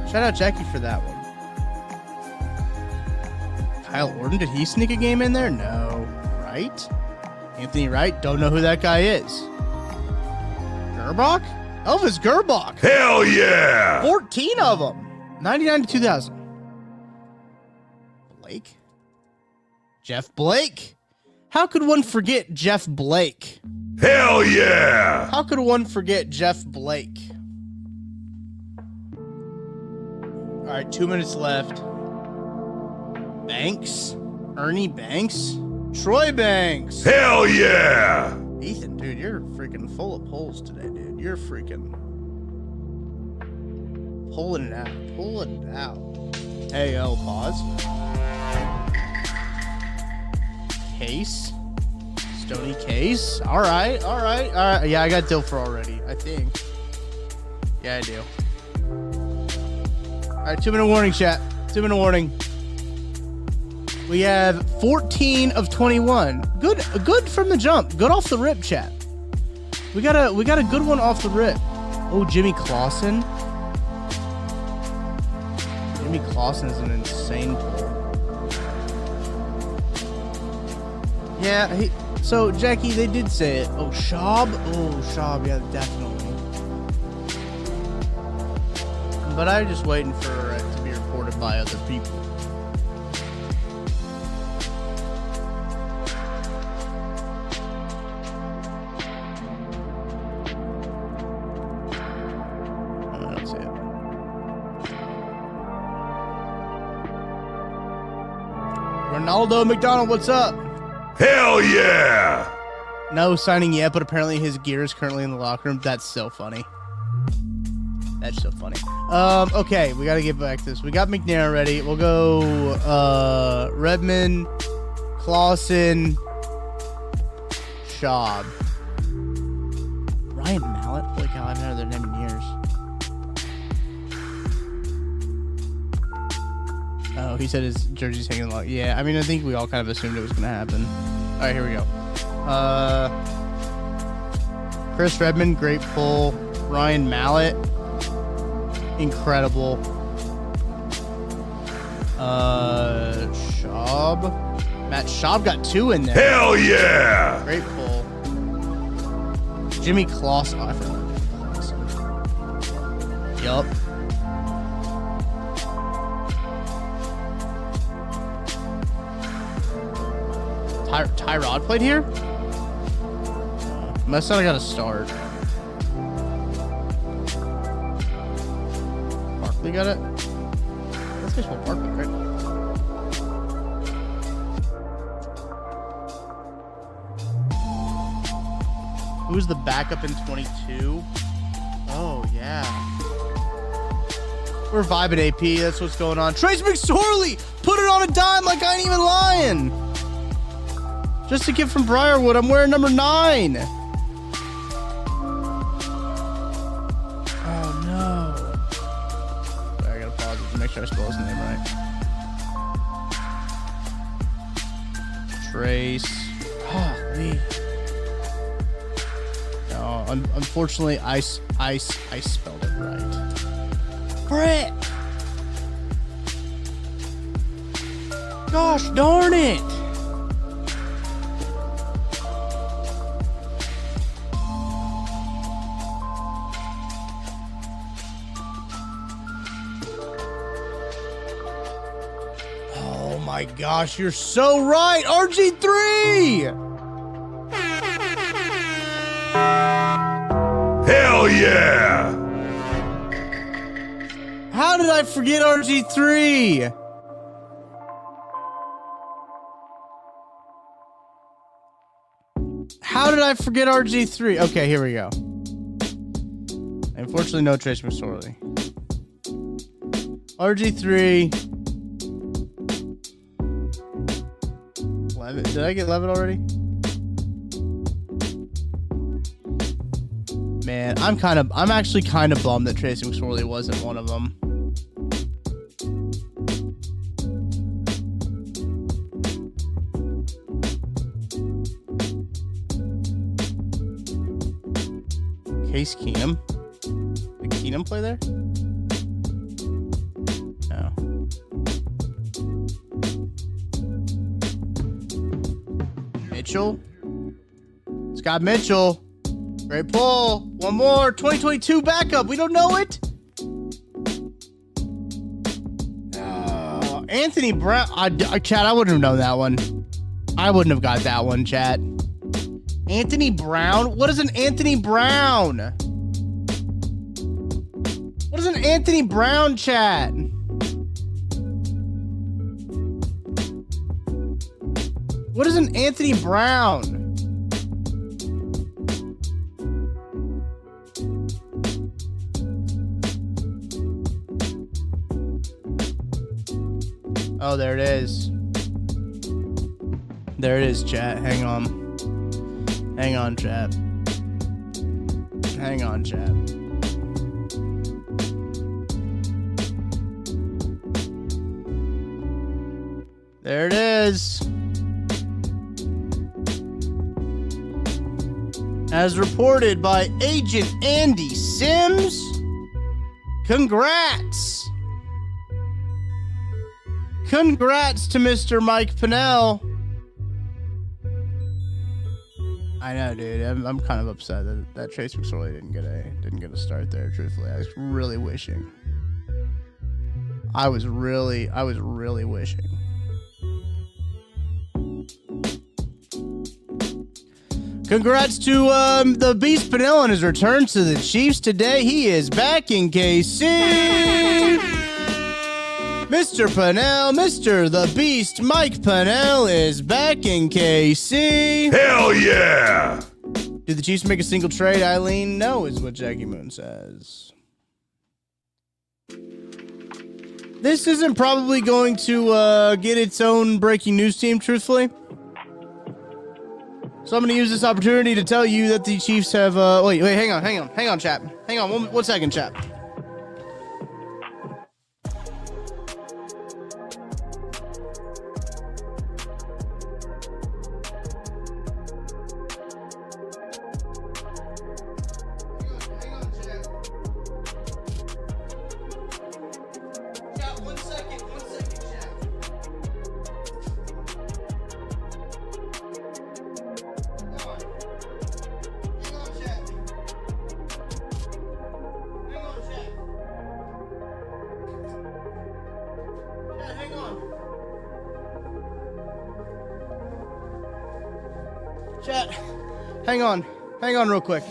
Shout out Jackie for that one. Kyle Orton, did he sneak a game in there? No. Wright? Anthony Wright? Don't know who that guy is. Gerbach? Elvis Gerbach. Hell yeah! 14 of them. 99 to 2000. Blake? Jeff Blake? How could one forget Jeff Blake? Hell yeah! How could one forget Jeff Blake? All right, 2 minutes left. Banks? Ernie Banks? Troy Banks? Hell yeah! Ethan, dude, you're freaking full of pulls today, dude. You're freaking pulling it out. Hey, oh, pause. Case? Stony Case? All right. Yeah, I got Dilfer already, I think. Yeah, I do. All right, 2-minute warning, chat. 2-minute warning. We have 14 of 21. Good from the jump. Good off the rip, chat. We got a good one off the rip. Oh, Jimmy Clausen. Jimmy Clausen is an insane pull. Yeah, so Jackie, they did say it. Oh, Schaub? Oh, Schaub, yeah, definitely. But I'm just waiting for it to be reported by other people. Ronaldo McDonald, what's up? Hell yeah! No signing yet, but apparently his gear is currently in the locker room. That's so funny. That's so funny. Okay, we gotta get back to this. We got McNair ready. We'll go Redmond, Clausen, Schaub. Ryan Mallett? Holy cow, I haven't heard their name in years. Oh, he said his jersey's hanging low. Yeah, I mean, I think we all kind of assumed it was going to happen. All right, here we go. Chris Redmond, great pull. Ryan Mallett, incredible. Schaub. Matt Schaub got 2 in there. Hell yeah! Great pull. Jimmy Clausen. Oh, I forgot. Yup. Tyrod played here? Must not have got a start. Barkley got it? Let's guess what Barkley, right? Who's the backup in 22? Oh, yeah. We're vibing AP. That's what's going on. Trace McSorley! Put it on a dime like I ain't even lying! Just a kid from Briarwood. I'm wearing number 9. Oh, no. Sorry, I gotta pause it to make sure I spell his name right. Trace. Holy. No, unfortunately, I spelled it right. Frick! Gosh darn it! Oh my gosh, you're so right! RG3! Hell yeah! How did I forget RG3? I forget RG3? Okay, here we go. Unfortunately, no Trace McSorley. RG3. Levitt. Did I get Levitt already? Man, I'm actually kind of bummed that Trace McSorley wasn't one of them. Case Keenum. Did Keenum play there? No. Mitchell. Scott Mitchell. Great pull. One more. 2022 backup. We don't know it. Anthony Brown. Chat, I wouldn't have known that one. I wouldn't have got that one, chat. Anthony Brown? What is an Anthony Brown? What is an Anthony Brown, chat? What is an Anthony Brown? Oh, there it is. There it is, chat. Hang on. Hang on, chat. Hang on, chat. There it is. As reported by Agent Andy Sims. Congrats. Congrats to Mr. Mike Pennell. I know, dude. I'm kind of upset that Trace McSorley didn't get a start there. Truthfully, I was really wishing. I was really wishing. Congrats to the Beast Pennell on his return to the Chiefs today. He is back in KC. Mr. Pennell, Mr. the Beast, Mike Pennell is back in KC. Hell yeah! Did the Chiefs make a single trade, Eileen? No, is what Jackie Moon says. This isn't probably going to get its own breaking news team, truthfully. So I'm going to use this opportunity to tell you that the Chiefs have... Wait, hang on, chat. Hang on, one second, chat. Chat, hang on real quick.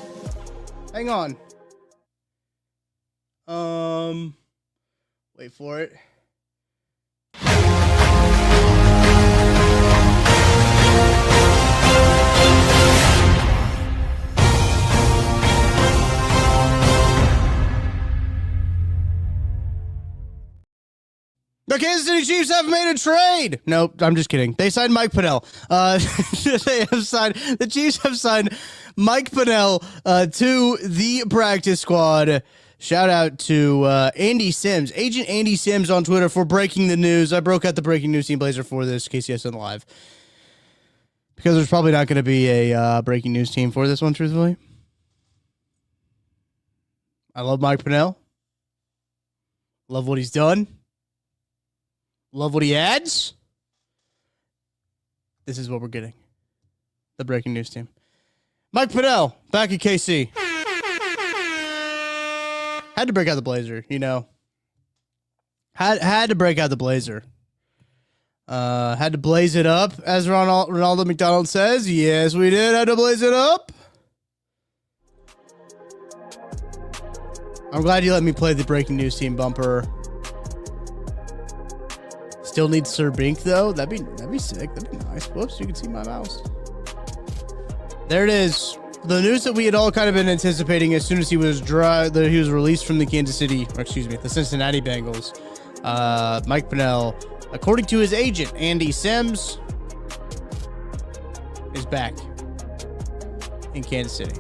Hang on. Wait for it. The Kansas City Chiefs have made a trade. Nope, I'm just kidding. They signed Mike Pennell. The Chiefs have signed Mike Pennell to the practice squad. Shout out to Andy Sims, Agent Andy Sims on Twitter for breaking the news. I broke out the breaking news team blazer for this KCSN Live because there's probably not going to be a breaking news team for this one, truthfully. I love Mike Pennell. Love what he's done. Love what he adds. This is what we're getting. The breaking news team. Mike Pennell, back at KC. Had to break out the blazer, you know. Had to break out the blazer. Had to blaze it up, as Ronaldo McDonald says. Yes, we did. Had to blaze it up. I'm glad you let me play the breaking news team bumper. Still need Sir Bink though. That'd be sick. That'd be nice. Whoops, you can see my mouse. There it is. The news that we had all kind of been anticipating as soon as he was released from the the Cincinnati Bengals. Mike Pennel, according to his agent, Andy Sims, is back in Kansas City.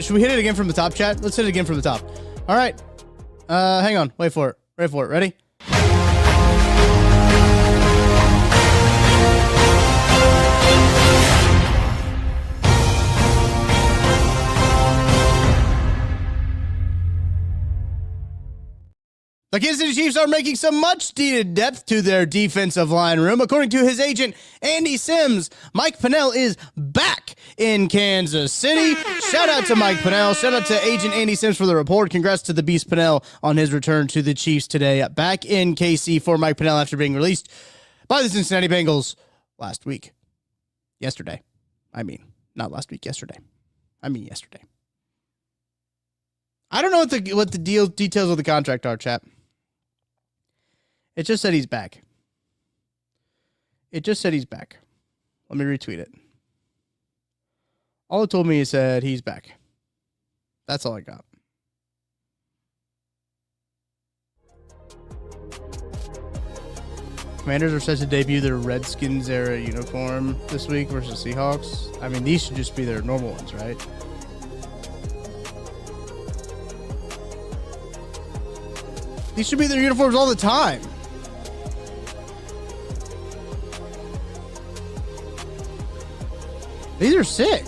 Should we hit it again from the top, chat? Let's hit it again from the top. All right. Hang on. Wait for it. Ready? The Kansas City Chiefs are making some much-needed depth to their defensive line room. According to his agent, Andy Sims, Mike Pennel is back in Kansas City. Shout out to Mike Pennel. Shout out to agent Andy Sims for the report. Congrats to the Beast Pennel on his return to the Chiefs today. Back in KC for Mike Pennel after being released by the Cincinnati Bengals yesterday. Not last week, yesterday. Yesterday. I don't know what the details of the contract are, chat. It just said he's back. Let me retweet it. All it told me is said he's back. That's all I got. Commanders are set to debut their Redskins era uniform this week versus Seahawks. These should just be their normal ones, right? These should be their uniforms all the time. These are sick.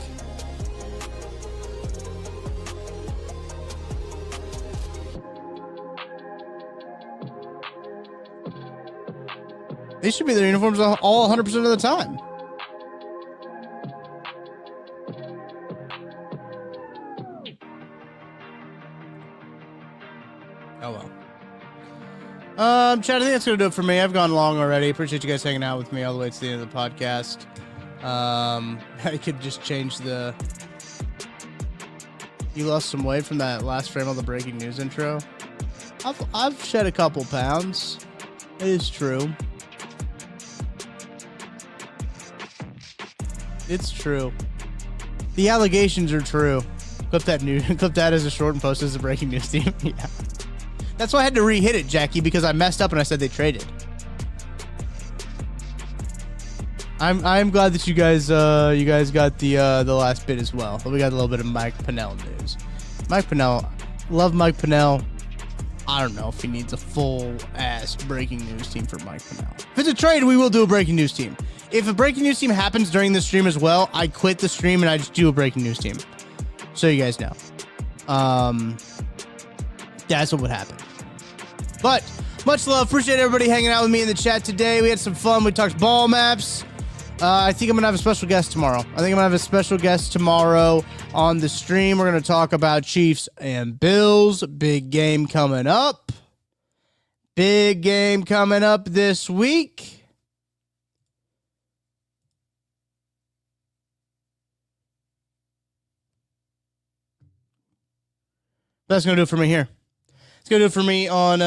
These should be their uniforms all 100% of the time. Oh well. Chad, I think that's going to do it for me. I've gone long already. Appreciate you guys hanging out with me all the way to the end of the podcast. I could just change you lost some weight from that last frame of the breaking news intro. I've shed a couple pounds. It is true. It's true. The allegations are true. Clip that as a short and post as a breaking news team. Yeah. That's why I had to re-hit it, Jackie, because I messed up and I said they traded. I'm glad that you guys got the last bit as well. But we got a little bit of Mike Pennel news. Mike Pennel, love Mike Pennel. I don't know if he needs a full-ass breaking news team for Mike Pennel. If it's a trade, we will do a breaking news team. If a breaking news team happens during the stream as well, I quit the stream and I just do a breaking news team. So you guys know. That's what would happen. But much love. Appreciate everybody hanging out with me in the chat today. We had some fun. We talked ball maps. I think I'm going to have a special guest tomorrow. On the stream. We're going to talk about Chiefs and Bills. Big game coming up this week. That's going to do it for me here. It's going to do it for me on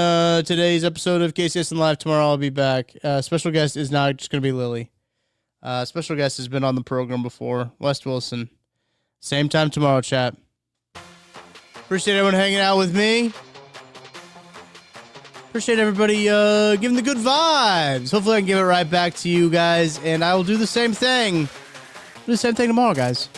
today's episode of KCSN Live. Tomorrow I'll be back. Special guest is not just going to be Lily. Special guest has been on the program before. West Wilson. Same time tomorrow, chat. Appreciate everyone hanging out with me. Appreciate everybody giving the good vibes. Hopefully I can give it right back to you guys. And I will do the same thing. Do the same thing tomorrow, guys.